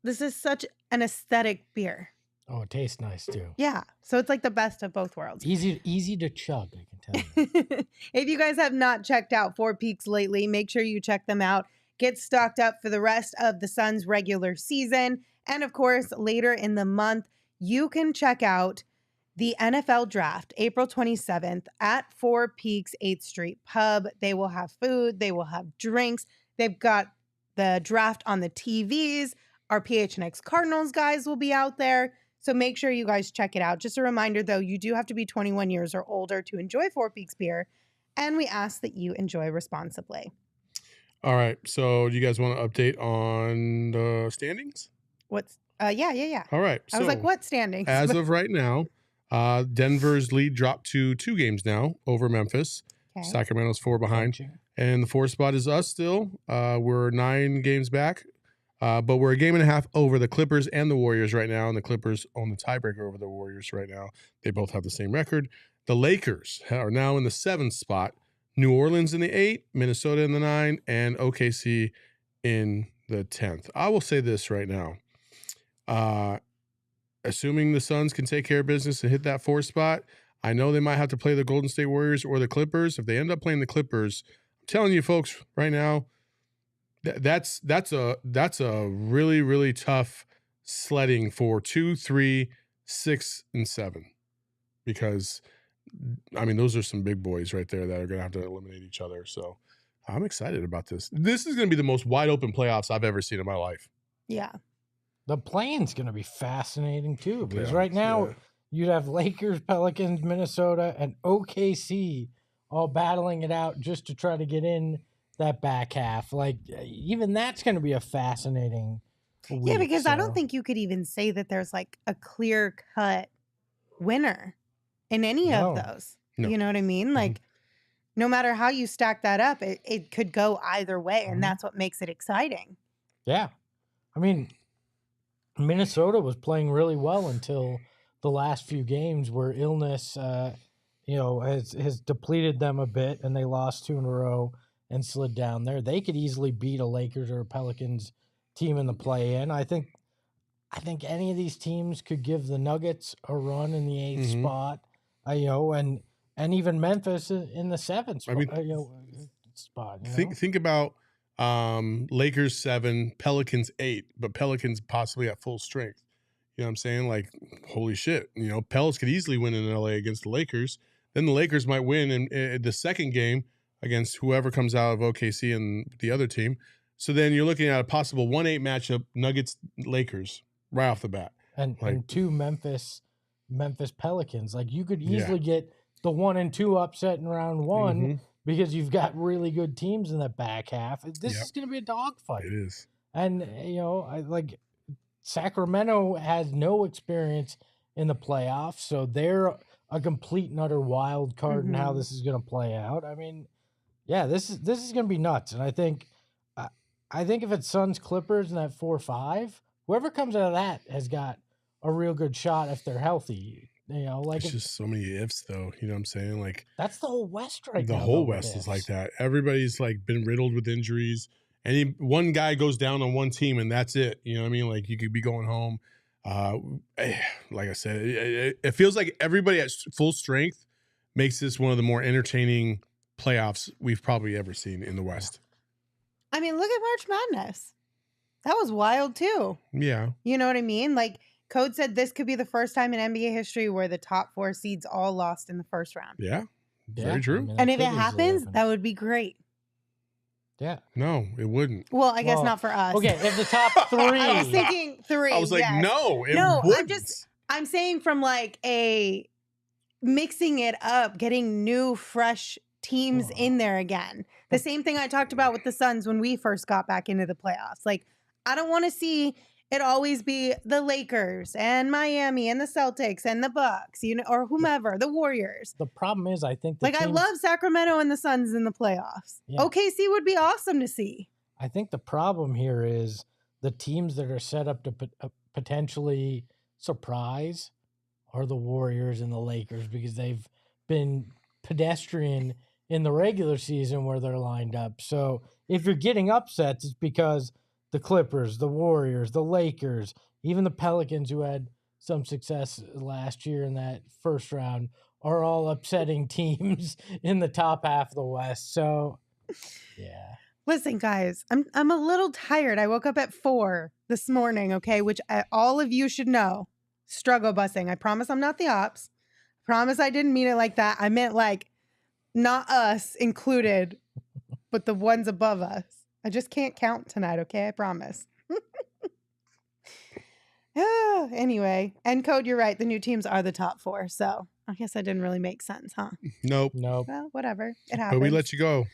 This is such an aesthetic beer. Oh, it tastes nice too. Yeah. So it's like the best of both worlds. Easy to chug, I can tell you. If you guys have not checked out Four Peaks lately, make sure you check them out. Get stocked up for the rest of the Suns regular season. And of course, later in the month, you can check out the NFL draft, April 27th at Four Peaks 8th Street Pub. They will have food. They will have drinks. They've got the draft on the TVs. Our PHNX Cardinals guys will be out there. So make sure you guys check it out. Just a reminder, though, you do have to be 21 years or older to enjoy Four Peaks beer. And we ask that you enjoy responsibly. All right. So do you guys want to update on the standings? What's yeah. All right. I was like, what standings? As of right now, Denver's lead dropped to 2 games now over Memphis. Okay. Sacramento's 4 behind. Gotcha. And the 4th spot is us still. We're 9 games back. But we're a game and a half over the Clippers and the Warriors right now. And the Clippers own the tiebreaker over the Warriors right now. They both have the same record. The Lakers are now in the 7th spot. New Orleans in the 8th, Minnesota in the 9th, and OKC in the 10th. I will say this right now. Assuming the Suns can take care of business and hit that 4th spot, I know they might have to play the Golden State Warriors or the Clippers. If they end up playing the Clippers, I'm telling you folks right now, that's a really, really tough sledding for 2, 3, 6, and 7. Because I mean, those are some big boys right there that are going to have to eliminate each other. So I'm excited about this. This is going to be the most wide open playoffs I've ever seen in my life. Yeah. The playing's going to be fascinating too, because Playoffs, right now yeah. you'd have Lakers, Pelicans, Minnesota, and OKC all battling it out just to try to get in that back half. Like even that's going to be a fascinating Yeah, week, because I so- don't think you could even say that there's like a clear-cut winner in any No. of those. No. You know what I mean? Like, no matter how you stack that up, it could go either way, and Mhm. that's what makes it exciting. Yeah. I mean, Minnesota was playing really well until the last few games where illness, has depleted them a bit, and they lost 2 in a row and slid down there. They could easily beat a Lakers or a Pelicans team in the play-in. I think any of these teams could give the Nuggets a run in the 8th Mhm. spot, and even Memphis in the 7th spot. I mean, spot. Think about Lakers 7, Pelicans 8, but Pelicans possibly at full strength. You know what I'm saying? Like, holy shit. Pelicans could easily win in LA against the Lakers. Then the Lakers might win in the second game against whoever comes out of OKC and the other team. So then you're looking at a possible 1-8 matchup, Nuggets-Lakers, right off the bat. And 2 Memphis Pelicans. Like, you could Yeah. easily get the 1 and 2 upset in round 1 Mhm. because you've got really good teams in the back half. This Yep. is going to be a dogfight. It is. And Sacramento has no experience in the playoffs, so they're a complete and utter wild card in how Mhm. this is going to play out. I mean, yeah, this is going to be nuts. And I think if it's Suns Clippers in that 4-5, whoever comes out of that has got a real good shot if they're healthy. It's just so many ifs, though. You know what I'm saying? Like, that's the whole West right the now. whole though, with West is this. like that. Everybody's like been riddled with injuries. One guy goes down on one team and that's it. You know what I mean? Like, you could be going home. Like I said, it feels like everybody at full strength makes this one of the more entertaining playoffs we've probably ever seen in the West. I mean, look at March Madness. That was wild too. Yeah. You know what I mean? Like, Code said this could be the first time in NBA history where the top 4 seeds all lost in the first round. Yeah. Yeah, Very true. I mean, And that if it could easily happens, happen. that would be great. Yeah. No, it wouldn't. Well, I guess Well, not for us. Okay, if the top 3. I was thinking 3. I was like, yes. no, it No, wouldn't. I'm saying from like a mixing it up, getting new, fresh teams in there again. The same thing I talked about with the Suns when we first got back into the playoffs. Like, I don't want to see it always be the Lakers and Miami and the Celtics and the Bucks, or whomever, the Warriors. The problem is, I think Like, I love Sacramento and the Suns in the playoffs. Yeah. OKC would be awesome to see. I think the problem here is the teams that are set up to potentially surprise are the Warriors and the Lakers because they've been pedestrian in the regular season where they're lined up. So if you're getting upsets, it's because the Clippers, the Warriors, the Lakers, even the Pelicans, who had some success last year in that first round, are all upsetting teams in the top half of the West. So, yeah. Listen, guys, I'm a little tired. I woke up at 4 this morning, okay, which all of you should know. Struggle busing. I promise I'm not the ops. Promise I didn't mean it like that. I meant like not us included, but the ones above us. I just can't count tonight, okay? I promise. Anyway, and Code, you're right. The new teams are the top 4, so I guess that didn't really make sense, huh? Nope. Nope. Well, whatever. It happens. But we let you go.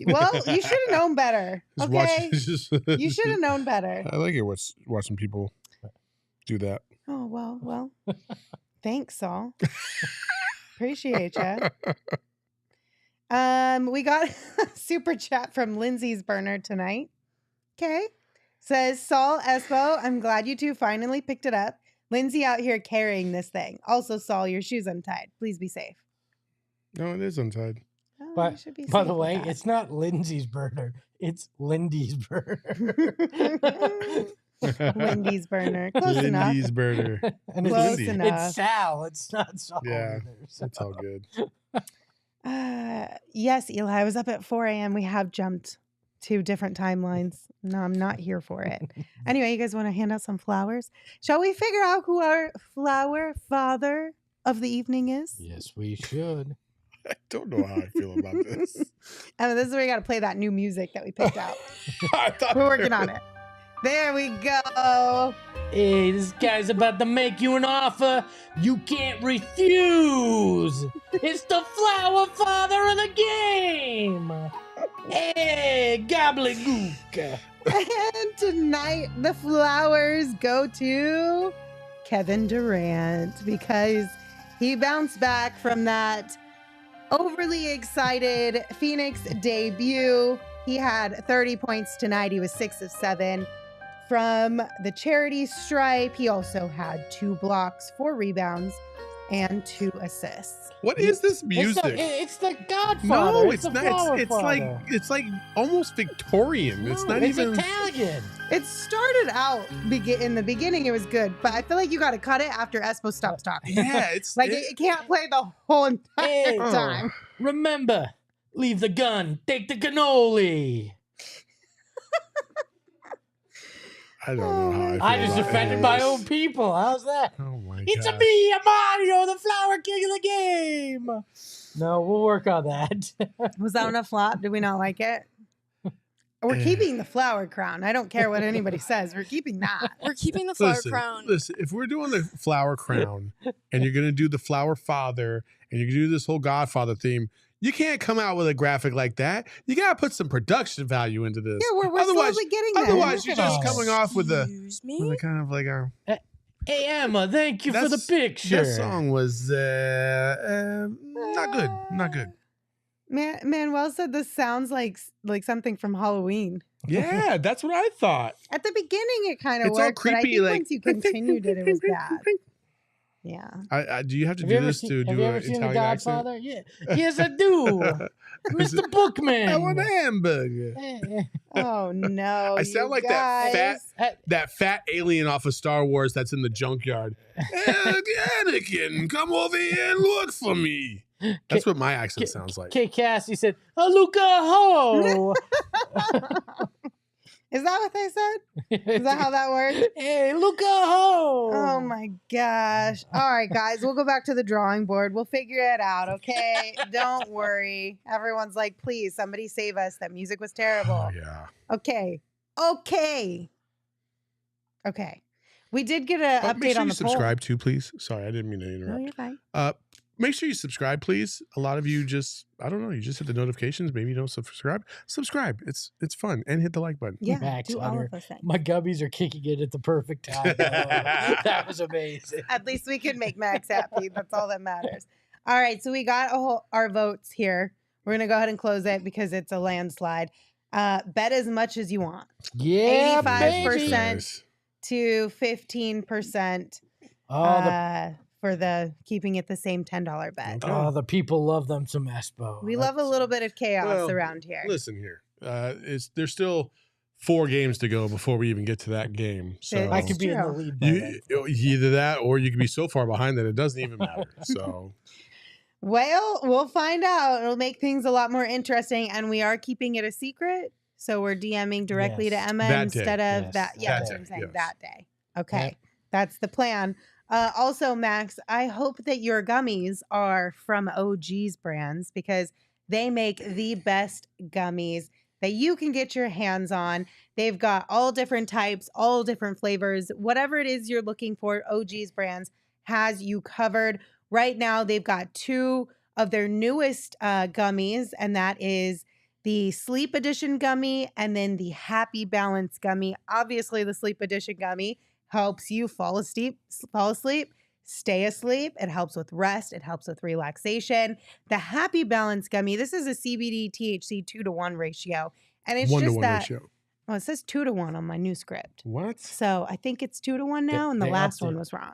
Well, you should have known better, Just okay? watch, You should have known better. I like it watching people do that. Oh, well. Thanks, Saul. Appreciate ya. We got a super chat from Lindsay's burner tonight. Okay. Says, Saul, Espo, I'm glad you two finally picked it up. Lindsay out here carrying this thing. Also, Saul, your shoe's untied. Please be safe. No, it is untied. Oh, you But should be by safe the with way, that. it's not Lindsay's burner. It's Lindy's burner. Lindy's burner. Close enough. Lindy's burner. And Close Lindy. enough. It's Sal. It's not Saul. Yeah, either, so. That's all good. Yes, Eli, I was up at 4 a.m. We have jumped to different timelines. No, I'm not here for it. Anyway, you guys want to hand out some flowers? Shall we figure out who our flower father of the evening is? Yes, we should. I don't know how I feel about this. And this is where you got to play that new music that we picked out. I thought We're working on it. There we go. Hey, this guy's about to make you an offer you can't refuse. It's the flower father of the game. Hey, gobbledygook. And tonight, the flowers go to Kevin Durant because he bounced back from that overly excited Phoenix debut. He had 30 points tonight. He was 6 of 7 from the charity stripe. He also had 2 blocks, 4 rebounds, and 2 assists. What is this music? It's the Godfather. No, it's the not. Flower It's Father. like almost Victorian. No, it's not it's even Italian. It started out in the beginning, it was good, but I feel like you got to cut it after Espo stops talking. Yeah, it's Like it can't play the whole entire Hey. time. Remember, leave the gun, take the cannoli. I don't know how I feel I just about offended this. my own people. How's that? Oh my It's god. a me, a Mario, the flower king of the game. No, we'll work on that. Was that enough flop? Did we not like it? We're keeping the flower crown. I don't care what anybody says. We're keeping that. We're keeping the flower crown. Listen, if we're doing the flower crown and you're gonna do the flower father and you're gonna do this whole Godfather theme, you can't come out with a graphic like that. You gotta put some production value into this. Yeah, we're Otherwise- slowly getting there. Otherwise, you're just Oh. coming off with a Excuse me? kind of like a. Hey, Emma, thank you for the That's- picture. That song was not good. Not good. Manuel said this sounds like something from Halloween. Yeah, that's what I thought. At the beginning, it kind of It's all worked, but I creepy, think like once you continued it, it was bad. Yeah. Do you have to Have do you ever this seen, to have do you an ever seen The Italian accent? Godfather? Yeah. Yes, I do. Mr. Bookman. I want a hamburger. Oh no! I sound you like that guys. That fat alien off of Star Wars that's in the junkyard. Anakin, come over here and look for me. That's what my accent sounds like. Kay Cassie said, "Luca ho." Is that what they said? Is that how that works? Hey, Luca ho. Oh my gosh. All right, guys, we'll go back to the drawing board. We'll figure it out, okay? Don't worry. Everyone's like, please, somebody save us. That music was terrible. Oh, yeah. Okay. We did get an Make update sure on you the poll. subscribe too, please. Sorry, I didn't mean to No, interrupt. you're fine. Make sure you subscribe, please. A lot of you just, I don't know, you just hit the notifications. Maybe you don't subscribe. Subscribe. It's fun. And hit the like button. Yeah, Max do all Hunter. of those things. My gubbies are kicking it at the perfect time. That was amazing. At least we can make Max happy. That's all that matters. All right, so we got our votes here. We're going to go ahead and close it because it's a landslide. Bet as much as you want. Yeah, 85% baby. Nice. to 15% Oh, for the keeping it the same $10 bet. Okay. the people love them some Espo. We love a little bit of chaos Well, around here. Listen here. There's still 4 games to go before we even get to that game. So I could be in the True. lead. By then. either that or you could be so far behind that it doesn't even matter. So Well, we'll find out. It'll make things a lot more interesting, and we are keeping it a secret. So we're DMing directly Yes. to Emma That day. instead of Yes. that. Yeah, That that's what day, I'm saying. yes. That day. Okay. Yep. That's the plan. Also, Max, I hope that your gummies are from OG's brands because they make the best gummies that you can get your hands on. They've got all different types, all different flavors. Whatever it is you're looking for, OG's brands has you covered. Right now, they've got 2 of their newest gummies, and that is the Sleep Edition gummy and then the Happy Balance gummy. Obviously, the Sleep Edition gummy helps you fall asleep, stay asleep. It helps with rest. It helps with relaxation. The Happy Balance gummy, this is a CBD THC 2-to-1 ratio. And it's 1-to-1 just that, ratio. well, it says 2-to-1 on my new script. What? So I think it's 2-to-1 now, and the they last upped one it. was wrong.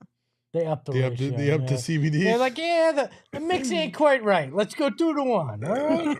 They upped the They up ratio. to yeah. CBD. They're like, yeah, the mix ain't quite right. Let's go 2-to-1. All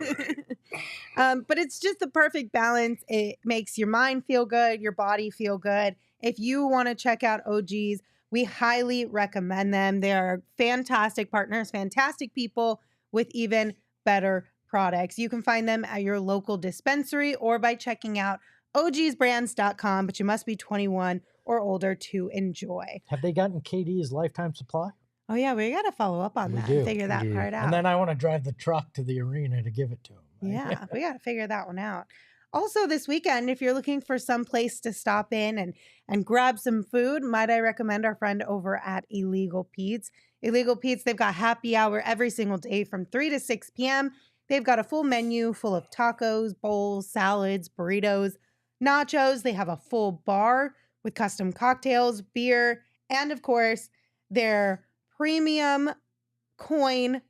right. But it's just the perfect balance. It makes your mind feel good, your body feel good. If you want to check out OG's, we highly recommend them. They are fantastic partners, fantastic people with even better products. You can find them at your local dispensary or by checking out ogsbrands.com, but you must be 21 or older to enjoy. Have they gotten KD's lifetime supply? Oh, yeah, we got to follow up on We that do. and figure We that do. part out. And then I want to drive the truck to the arena to give it to him. Yeah, we got to figure that one out. Also, this weekend, if you're looking for some place to stop in and grab some food, might I recommend our friend over at Illegal Pete's. Illegal Pete's, they've got happy hour every single day from 3 to 6 p.m. They've got a full menu full of tacos, bowls, salads, burritos, nachos. They have a full bar with custom cocktails, beer, and of course, their premium coin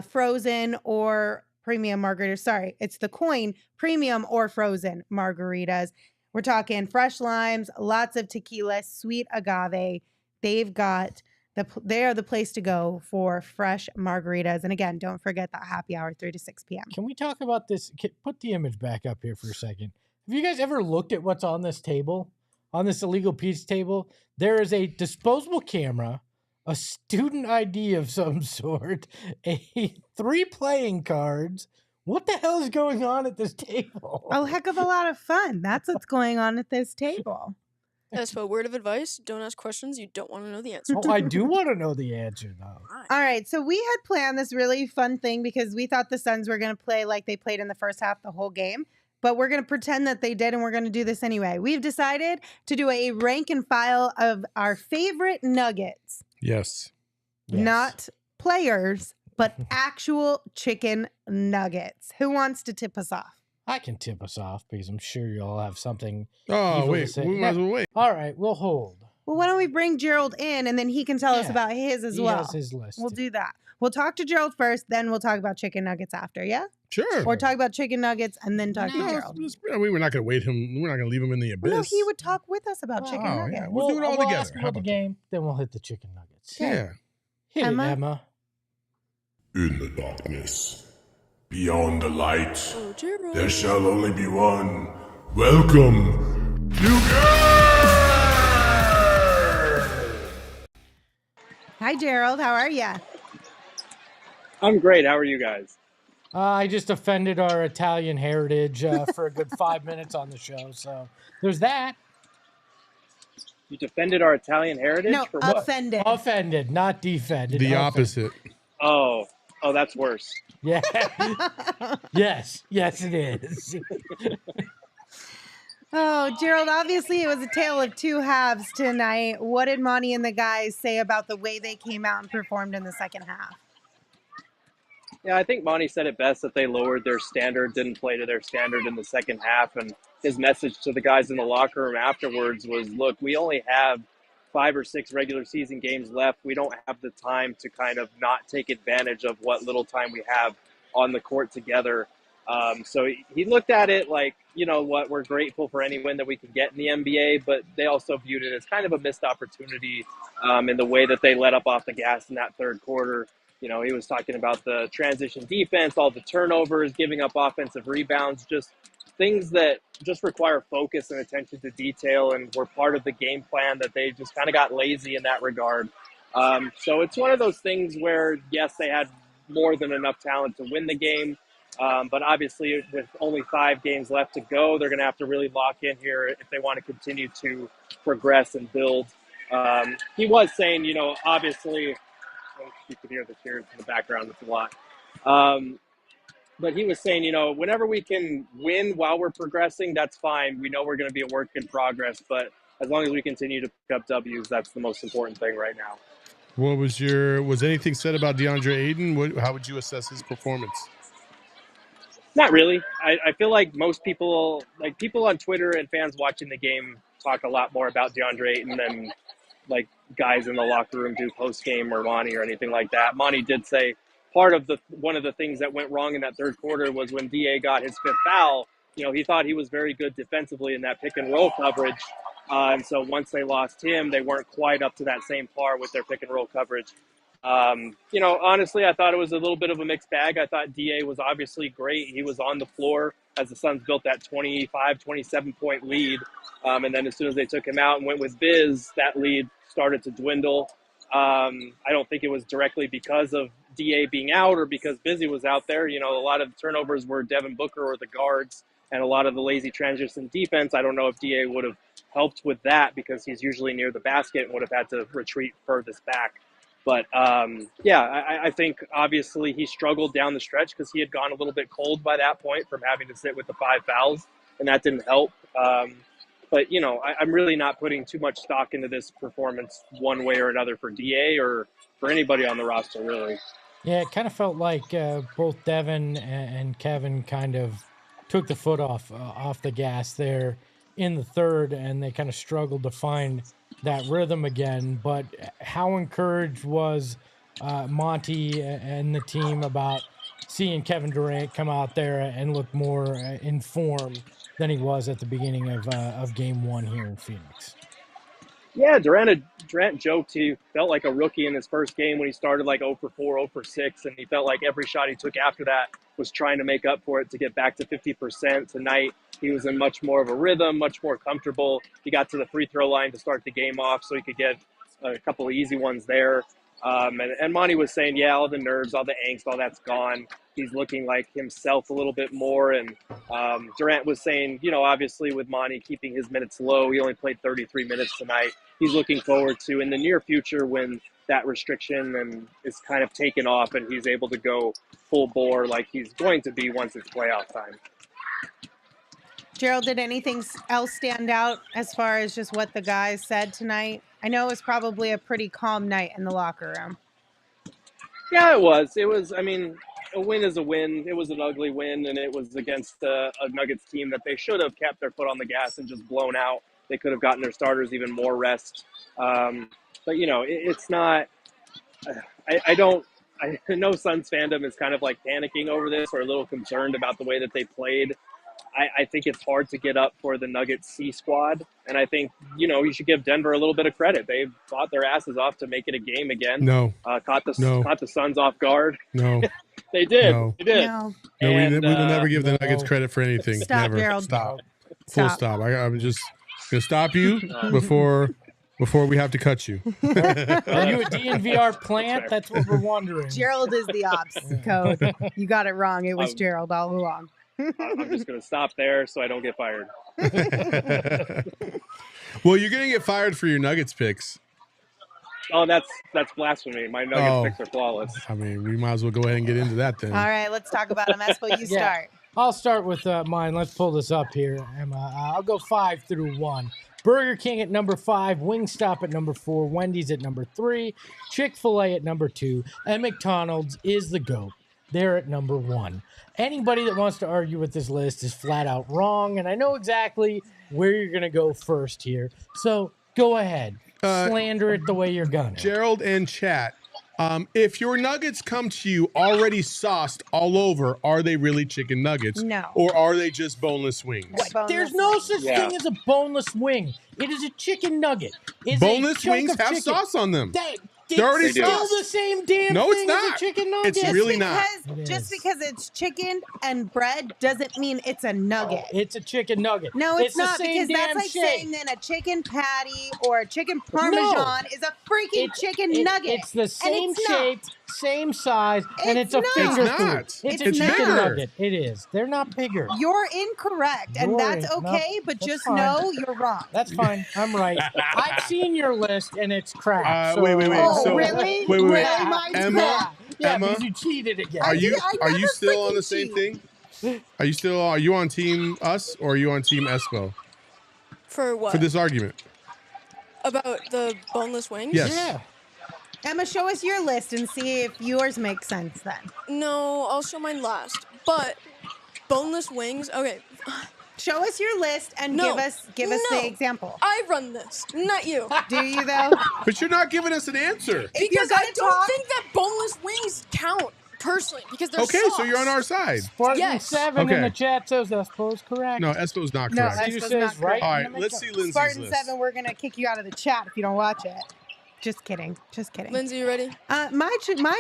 frozen or premium margaritas. Sorry, it's the coin premium or frozen margaritas. We're talking fresh limes, lots of tequila, sweet agave. They are the place to go for fresh margaritas. And again, don't forget that happy hour 3 to 6 p.m. Can we talk about this? Put the image back up here for a second. Have you guys ever looked at what's on this table? On this illegal pizza table? There is a disposable camera, a student ID of some sort, 3 playing cards. What the hell is going on at this table? A heck of a lot of fun. That's what's going on at this table. As for word of advice, don't ask questions you don't want to know the answer. Oh, I do want to know the answer, though. All right, so we had planned this really fun thing because we thought the Suns were going to play like they played in the first half the whole game, but we're going to pretend that they did, and we're going to do this anyway. We've decided to do a rank and file of our favorite Nuggets. Yes. Not players, but actual chicken nuggets. Who wants to tip us off? I can tip us off because I'm sure you all have something. Oh, evil to wait. say. We might as well wait. All right, we'll hold. Well, why don't we bring Gerald in and then he can tell us Yeah, about his as He well. has his list. We'll do that. We'll talk to Gerald first, then we'll talk about chicken nuggets after, yeah? Sure. Or talk about chicken nuggets and then talk No, to Gerald. We're not going to wait him. We're not going to leave him in the abyss. No, he would talk with us about chicken Oh, nuggets. yeah. We'll do it all we'll together. ask How about the about that? game, then we'll hit the chicken nuggets. Yeah. Hit Emma? it, Emma. In the darkness, beyond the light, Oh, Gerald. there shall only be one. Welcome to Hi, Gerald. How are ya? I'm great. How are you guys? I just offended our Italian heritage for a good 5 minutes on the show, so there's that. You defended our Italian heritage No, for what? offended. Offended, not defended. The Offended. opposite. Oh, that's worse. Yeah. yes, it is. Oh, Gerald, obviously it was a tale of two halves tonight. What did Monty and the guys say about the way they came out and performed in the second half? Yeah, I think Monty said it best that they lowered their standard, didn't play to their standard in the second half. And his message to the guys in the locker room afterwards was, look, we only have 5 or 6 regular season games left. We don't have the time to kind of not take advantage of what little time we have on the court together. So he looked at it like, you know what, we're grateful for any win that we can get in the NBA, but they also viewed it as kind of a missed opportunity in the way that they let up off the gas in that third quarter. You know, he was talking about the transition defense, all the turnovers, giving up offensive rebounds, just things that just require focus and attention to detail and were part of the game plan that they just kind of got lazy in that regard. So it's one of those things where, yes, they had more than enough talent to win the game. But obviously, with only 5 games left to go, they're going to have to really lock in here if they want to continue to progress and build. He was saying, you know, obviously, you could hear the cheers in the background. It's a lot. But he was saying, you know, whenever we can win while we're progressing, that's fine. We know we're going to be a work in progress, but as long as we continue to pick up W's, that's the most important thing right now. What was anything said about DeAndre Ayton? How would you assess his performance? Not really. I feel like most people, like people on Twitter and fans watching the game, talk a lot more about DeAndre Ayton than like guys in the locker room do post game or Monty or anything like that. Monty did say one of the things that went wrong in that third quarter was when DA got his 5th foul. You know, he thought he was very good defensively in that pick and roll coverage. And so once they lost him, they weren't quite up to that same par with their pick and roll coverage. You know, honestly, I thought it was a little bit of a mixed bag. I thought DA was obviously great. He was on the floor as the Suns built that 25, 27-point lead. And then as soon as they took him out and went with Biz, that lead started to dwindle. I don't think it was directly because of DA being out or because Busy was out there. You know, a lot of the turnovers were Devin Booker or the guards, and a lot of the lazy transition defense. I don't know if DA would have helped with that because he's usually near the basket and would have had to retreat furthest back. But, I think obviously he struggled down the stretch because he had gone a little bit cold by that point from having to sit with the 5 fouls, and that didn't help. But, you know, I'm really not putting too much stock into this performance one way or another for DA or for anybody on the roster, really. Yeah, it kind of felt like both Devin and Kevin kind of took the foot off the gas there in the third, and they kind of struggled to find that rhythm again. But how encouraged was Monty and the team about seeing Kevin Durant come out there and look more in form than he was at the beginning of Game 1 here in Phoenix? Yeah, Durant joked he felt like a rookie in his first game when he started like 0 for 4, 0 for 6, and he felt like every shot he took after that was trying to make up for it to get back to 50%. Tonight, he was in much more of a rhythm, much more comfortable. He got to the free throw line to start the game off so he could get a couple of easy ones there. And Monty was saying, yeah, all the nerves, all the angst, all that's gone. He's looking like himself a little bit more. And Durant was saying, obviously with Monty keeping his minutes low, he only played 33 minutes tonight. He's looking forward to in the near future when that restriction is kind of taken off and he's able to go full bore like he's going to be once it's playoff time. Gerald, did anything else stand out as far as just what the guys said tonight? I know it was probably a pretty calm night in the locker room. Yeah, it was. I mean, a win is a win. It was an ugly win, and it was against a Nuggets team that they should have kept their foot on the gas and just blown out. They could have gotten their starters even more rest. But, it's not – I know Suns fandom is kind of like panicking over this or a little concerned about the way that they played. I think it's hard to get up for the Nuggets C squad. And I think, you should give Denver a little bit of credit. They fought their asses off to make it a game again. No. Caught the Suns off guard. No. They did. No. They did. No. No, And, we will never give the Nuggets credit for anything. Stop, never. Gerald. Stop. Full stop. I'm just going to stop you before we have to cut you. Are you a DNVR plant? That's what we're wondering. Gerald is the ops code. You got it wrong. It was Gerald all along. I'm just going to stop there so I don't get fired. Well, you're going to get fired for your Nuggets picks. Oh, that's blasphemy. My Nuggets picks are flawless. I mean, we might as well go ahead and get into that then. All right, let's talk about them. Espo, you start. I'll start with mine. Let's pull this up here, Emma. I'll go 5 through 1. Burger King at number 5, Wingstop at number 4, Wendy's at number 3, Chick-fil-A at number 2, and McDonald's is the GOAT. They're at number 1. Anybody that wants to argue with this list is flat out wrong, and I know exactly where you're going to go first here. So go ahead. Slander it the way you're gonna. Gerald and chat. If your nuggets come to you already sauced all over, are they really chicken nuggets? No. Or are they just boneless wings? There's no such thing as a boneless wing. It is a chicken nugget. It's boneless wings have sauce on them. They're already still sauced. the same damn No, it's thing not. as a chicken nugget. It's really not. Just because it's chicken and bread doesn't mean it's a nugget. It's a chicken nugget. No, it's not, the same because that's damn like shape. saying that a chicken patty or a chicken parmesan is a freaking chicken nugget. It's the same it's shape, same size, and it's a not. finger It's food. not. It's a It's chicken not. nugget. It is. They're not bigger. You're incorrect, and You're that's in- no, okay, but that's just fine. know you're wrong. That's fine. I'm right. I've seen your list, and it's crap. So, wait. Oh, So- really? wait. Really? Mine's Emma? crap. Yeah, Emma? because you cheated again. Are you never still on the freaking same cheat. thing? Are you on team us or are you on team Espo For what? for this argument? About the boneless wings? Yes. Yeah. Emma, show us your list and see if yours makes sense then. No, I'll show mine last. But boneless wings, okay. Show us your list and No. give us No. the example. I run this, not you. Do you though? But you're not giving us an answer. If you're Because gonna I don't talk- think that boneless wings count personally because they're Okay, so you're on our side. Spartan Yes. 7 in Okay. the chat says that's correct. No, Espo's not No, correct. that's You not says correct. right. All in right, the let's see middle. Lindsay's Spartan list. 7, we're gonna kick you out of the chat if you don't watch it. Just kidding. Lindsay, you ready? Mine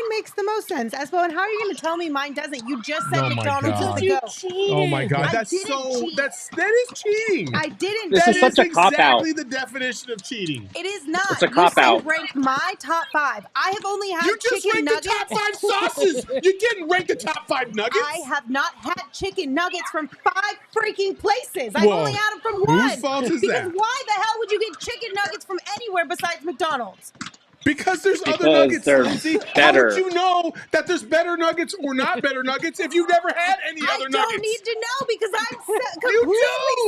makes the most sense. Espo, and how are you going to tell me mine doesn't? You just said Oh my McDonald's God. is the You go. cheated. Oh my God, I that's didn't cheat. that is cheating. I didn't. This That is such a cop-out. exactly the definition of cheating. It is not. It's a You cop-out. said rank my top 5. I have only had You just chicken ranked nuggets. the top 5 sauces. You didn't rank the top 5 nuggets. I have not had chicken nuggets from 5 freaking places. I've Whoa. only had them from Whose one. fault is because that? why the hell would you get chicken nuggets from anywhere besides McDonald's? Because there's Because other nuggets, they're Lindsay. better. How would you know that there's better nuggets or not better nuggets if you've never had any I other don't nuggets? need to know because I'm You completely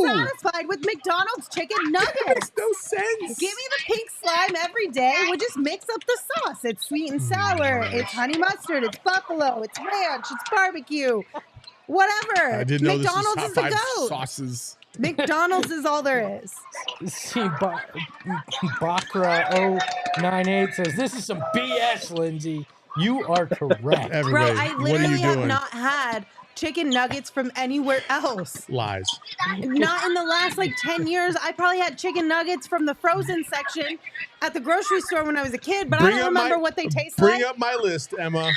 do. satisfied with McDonald's chicken Makes nuggets. no sense. Give me the pink slime every day. We'll just mix up the sauce. It's sweet and sour. It's honey mustard. It's buffalo. It's ranch. It's barbecue. Whatever. I didn't know McDonald's this is was the top 5 goat. sauces. McDonald's is all there is. See, Bakra098 says, this is some BS, Lindsay. You are correct. Everybody, Bro, I what are literally you have doing? not had chicken nuggets from anywhere else. Lies. Not in the last 10 years. I probably had chicken nuggets from the frozen section at the grocery store when I was a kid, but I don't remember what they taste like. Bring up my list, Emma.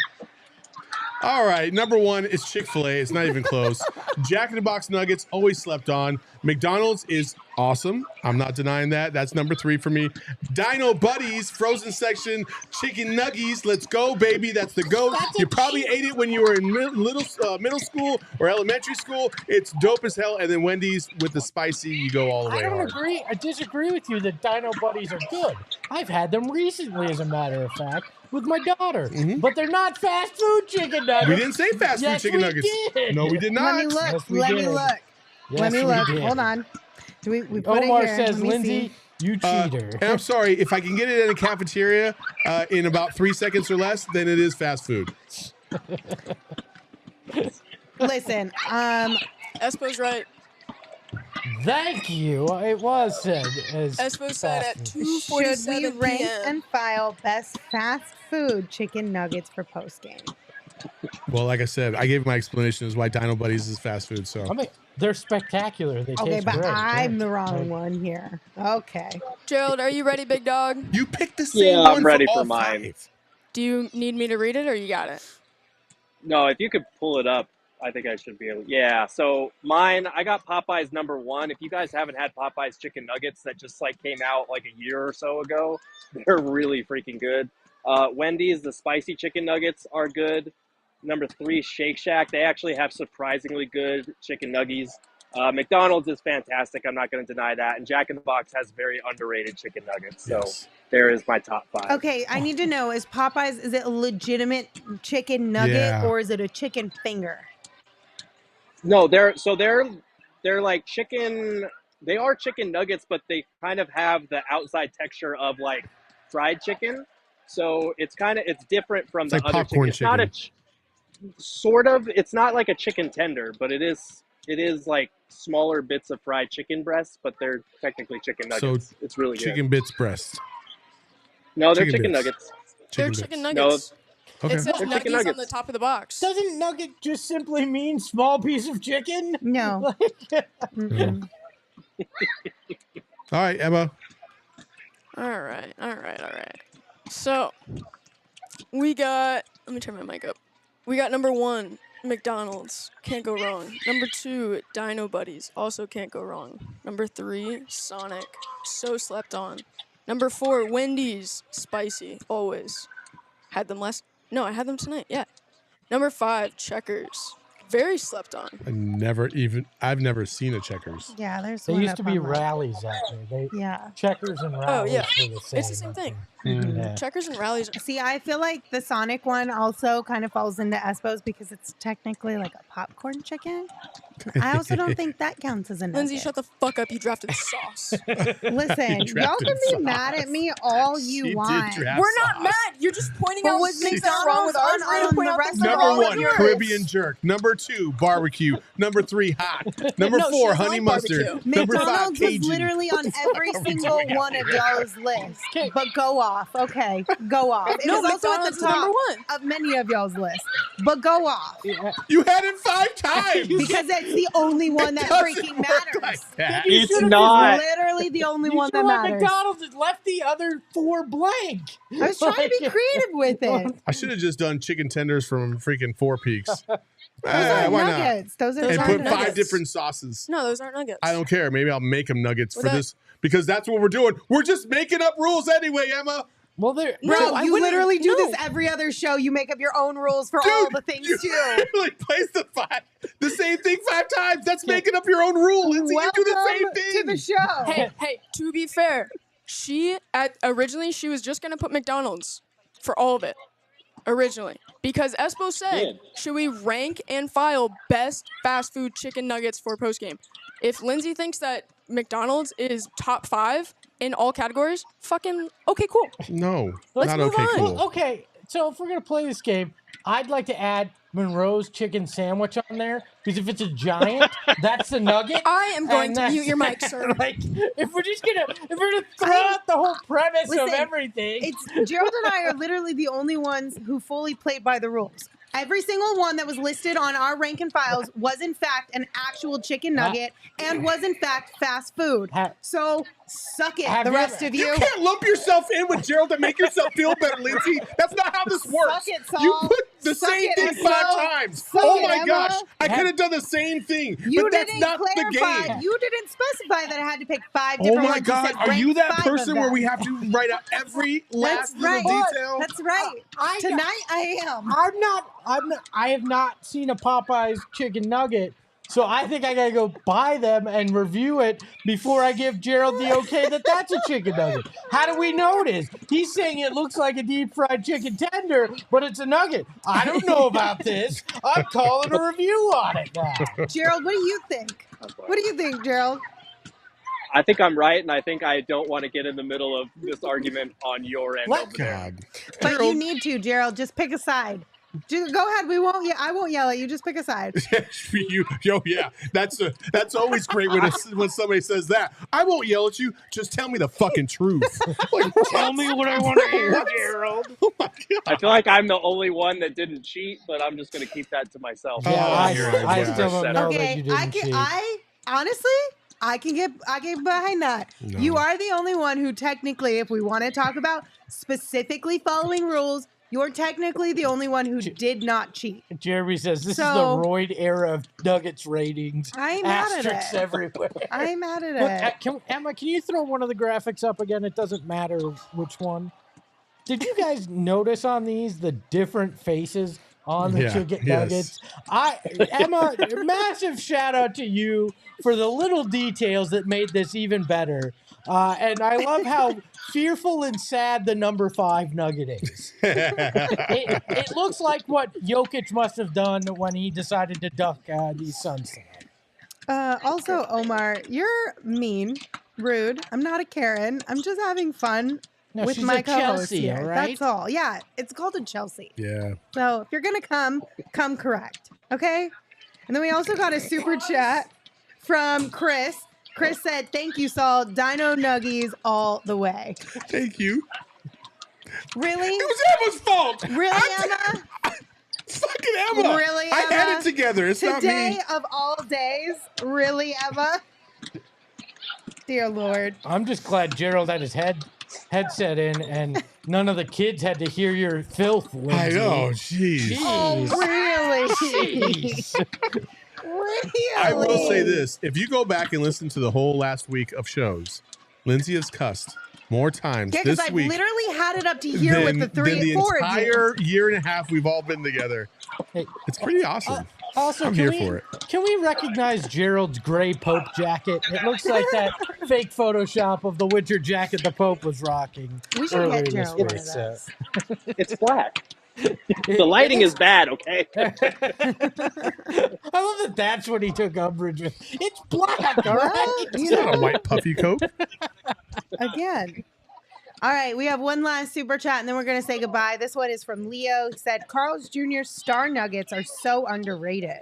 All right, number 1 is Chick-fil-A. It's not even close. Jack in the Box nuggets, always slept on. McDonald's is awesome. I'm not denying that. That's number 3 for me. Dino Buddies, frozen section, chicken nuggies. Let's go, baby. That's the GOAT. You probably ate it when you were in middle school or elementary school. It's dope as hell. And then Wendy's with the spicy, you go all the way hard. I disagree with you that Dino Buddies are good. I've had them recently, as a matter of fact, with my daughter. But they're not fast food chicken nuggets. We didn't say fast food chicken nuggets. Did. No, we did not. Let me look. Yes, we Let did. me look. Yes, Let me we look. did. Hold on. Do we put Omar it here? says, Let me Lindsay, see. you cheater. And I'm sorry, if I can get it in a cafeteria in about 3 seconds or less, then it is fast food. Listen, Espo's right. Thank you. It was said as Espo said at should we 2:47 rank p.m. and file best fast food chicken nuggets for postgame? Well, like I said, I gave my explanation as why Dino Buddies is fast food. So I mean, they're spectacular. They Okay, taste but great. I'm the Yeah. wrong one here. Okay. Gerald, are you ready, big dog? you picked the same Yeah, one I'm ready for for all mine. 5. Do you need me to read it or you got it? No, if you could pull it up, I think I should be able. Yeah, so mine, I got Popeyes number 1. If you guys haven't had Popeyes chicken nuggets that just came out a year or so ago, they're really freaking good. Wendy's, the spicy chicken nuggets are good. Number 3, Shake Shack. They actually have surprisingly good chicken nuggies. McDonald's is fantastic. I'm not going to deny that. And Jack in the Box has very underrated chicken nuggets. So Yes. there is my top 5. Okay, I need to know, is Popeyes, is it a legitimate chicken nugget Yeah. or is it a chicken finger? No, they're like chicken. They are chicken nuggets, but they kind of have the outside texture of fried chicken. So it's different from It's the like other popcorn chicken. It's not sort of. It's not like a chicken tender, but it is smaller bits of fried chicken breasts, but they're technically chicken nuggets. It's really Chicken good. bits breast. No, they're chicken chicken bits. nuggets. They're Bits. chicken nuggets. Okay. It says They're nuggies chicken on the nuggets. top of the box. Doesn't nugget just simply mean small piece of chicken? No. Mm-mm. All right, Emma. All right. So, we got, let me turn my mic up. We got number 1, McDonald's. Can't go wrong. Number 2, Dino Buddies. Also can't go wrong. Number 3, Sonic. So slept on. Number 4, Wendy's. Spicy. Always. Had them I had them tonight. Yeah. Number 5, Checkers. Very slept on. I've never seen a Checkers. Yeah, there's They one used up to be online. rallies out there. Yeah. Checkers and rallies Oh, yeah. were the same. It's the same thing. Yeah. Checkers and rallies. See, I feel like the Sonic one also kind of falls into Espo's because it's technically like a popcorn chicken. I also don't think that counts as a nugget. Lindsay, shut the fuck up. You drafted sauce. Listen, He y'all drafted can be sauce. mad at me all She you did want. draft We're not sauce. mad. You're just pointing But out was things that are wrong with McDonald's ours. We're on gonna point the out rest things of that are Number wrong with 1, yours. Caribbean jerk. Number 2, barbecue. Number 3, hot. Number No, she 4, doesn't honey like mustard. barbecue. Number 5, McDonald's was Cajun. literally on every single doing out one of here? y'all's lists. Okay. But go off. Okay. Go off. It No, was also at McDonald's the is number top 1. of many of y'all's lists. But go off. You had it 5 times. Because that's the only one that Doesn't freaking work matters. like that. You It's should've not. Literally the only You one should that have matters. McDonald's and left the other 4 blank. I was trying to be creative with it. I should have just done chicken tenders from freaking Four Peaks. Those aren't Why not? nuggets. Those are Those And aren't put nuggets. 5 different sauces. No, those aren't nuggets. I don't care. Maybe I'll make them nuggets for Well, that- this because that's what we're doing. We're just making up rules anyway, Emma. Well, there. Bro, so I you wouldn't- literally do no. this every other show. You make up your own rules for all the things you too. literally place the same thing 5 times. That's making up your own rule, Lindsay. You do the same Welcome thing. to the show. Hey, to be fair, originally she was just gonna put McDonald's for all of it. Originally. Because Espo said, should we rank and file best fast food chicken nuggets for postgame? If Lindsay thinks that McDonald's is top 5 in all categories, fucking okay, cool. No, Let's not move okay, on. cool. Well, okay, so if we're gonna play this game, I'd like to add Monroe's chicken sandwich on there? Because if it's a giant, that's the nugget. I am going and to that's- mute your mic, sir. Like, if we're gonna throw out the whole premise of Listen, everything, It's Gerald and I are literally the only ones who fully played by the rules. Every single one that was listed on our rank and files was in fact an actual chicken nugget and was in fact fast food. So suck it, the rest of you. You can't lump yourself in with Gerald to make yourself feel better, Lindsay. That's not how this works. Suck it, Saul. You put the Suck same it, thing Emma. 5 times. Suck Oh it, my Emma. gosh. I could have done the same thing, You but that's didn't not the clarify. game. You didn't specify that I had to pick 5 Oh different my ones. God. said Are rank you that 5 person of where them. we have to write out every last That's right. little detail? That's right. Tonight I am. I have not seen a Popeye's chicken nugget, so I think I gotta go buy them and review it before I give Gerald the okay that that's a chicken nugget. How do we know this? He's saying it looks like a deep fried chicken tender, but it's a nugget. I don't know about this. I'm calling a review on it now. Gerald, what do you think? What do you think, Gerald? I think I'm right, and I think I don't want to get in the middle of this argument on your end over there. God. But Gerald. you need to, Gerald. Just pick a side. Just go ahead. I won't yell at you. Just pick a side. Yeah. That's always great when somebody says that. I won't yell at you. Just tell me the fucking truth. Like, Tell me what I want to hear, Gerald. oh my God. I feel like I'm the only one that didn't cheat, but I'm just going to keep that to myself. Yeah, Oh, you're right, I yeah. still don't know that Okay, you didn't cheat. I honestly, I can get behind that. No. You are the only one who technically, if we want to talk about specifically following rules, you're technically the only one who did not cheat. Jeremy says this is So- the roid era of Nuggets ratings. I'm mad at Asterisks it. everywhere. I'm mad at Look, it. Emma, can you throw one of the graphics up again? It doesn't matter which one. Did you guys notice on these the different faces on the Yeah, chicken yes. nuggets? Emma, massive shout out to you for the little details that made this even better. And I love how fearful and sad the number 5 nugget is. It looks like what Jokic must have done when he decided to duck these Suns tonight. Also, Omar, you're mean, rude. I'm not a Karen. I'm just having fun No, with she's my a co-host Chelsea, here. all right? That's all. Yeah, it's called a Chelsea. Yeah. So if you're gonna come correct, okay? And then we also got a super chat from Chris. Chris said, "Thank you, Saul. Dino Nuggies all the way." Thank you. Really? It was Emma's fault. Really, Emma? Fucking Emma. Really, I had Emma? it together. It's not Today me. of all days? Really, Emma? Dear Lord. I'm just glad Gerald had his headset in and none of the kids had to hear your filth. I Lindsay. know. Jeez. Oh, really? Jeez. Really? I will say this. If you go back and listen to the whole last week of shows, Lindsay has cussed more times Yeah, because this I've week literally had it up to here than, with the than the 4 of you. entire year and a half we've all been together. Hey, It's pretty awesome. Also, I'm can here we, for it. Can we recognize Gerald's gray Pope jacket? It looks like that fake Photoshop of the winter jacket the Pope was rocking. We should earlier get this Gerald one week, of so- those. It's black. The lighting is bad, okay? I love that that's what he took umbrage with. It's black, all right? Well, you It's not know, a white puffy coat. again. All right, we have one last super chat, and then we're going to say goodbye. This one is from Leo. He said, Carl's Jr. Star Nuggets are so underrated.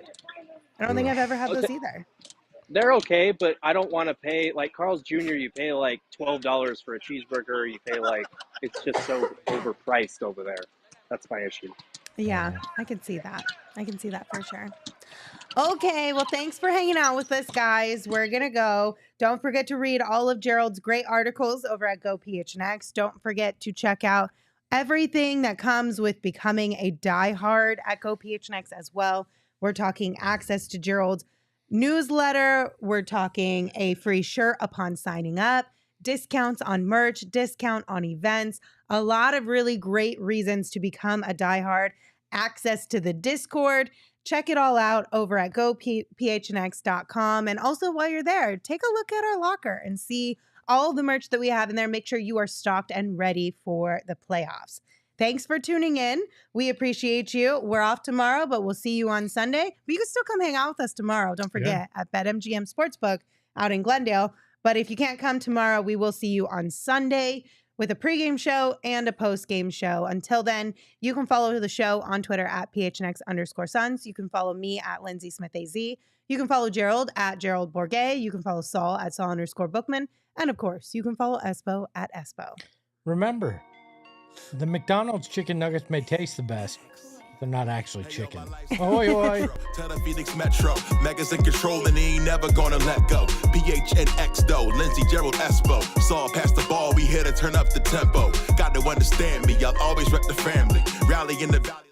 I don't think I've ever had those either. They're okay, but I don't want to pay, like Carl's Jr., you pay like $12 for a cheeseburger. You pay like, it's just so overpriced over there. That's my issue. Yeah, I can see that. I can see that for sure. Okay, well, thanks for hanging out with us, guys. We're going to go. Don't forget to read all of Gerald's great articles over at Go PHNX. Don't forget to check out everything that comes with becoming a diehard at Go PHNX as well. We're talking access to Gerald's newsletter. We're talking a free shirt upon signing up, discounts on merch, discount on events, a lot of really great reasons to become a diehard, access to the Discord. Check it all out over at gophnx.com. And also while you're there, take a look at our locker and see all the merch that we have in there. Make sure you are stocked and ready for the playoffs. Thanks for tuning in. We appreciate you. We're off tomorrow, but we'll see you on Sunday. But you can still come hang out with us tomorrow. Don't forget at BetMGM Sportsbook out in Glendale. But if you can't come tomorrow, we will see you on Sunday. with a pregame show and a postgame show. Until then, you can follow the show on Twitter at PHNX_Suns. You can follow me at Lindsay Smith AZ. You can follow Gerald at Gerald Bourget. You can follow Saul at Saul_Bookman. And of course, you can follow Espo at Espo. Remember, the McDonald's chicken nuggets may taste the best. They're not actually chicken. Oi, oi. Tell the Phoenix Metro, Megas in control and he ain't never gonna let go. PHNX though, Lindsay, Gerald, Espo. Saw past the ball, we here to turn up the tempo. Got to understand me, I'll always rep the family. Rally in the valley.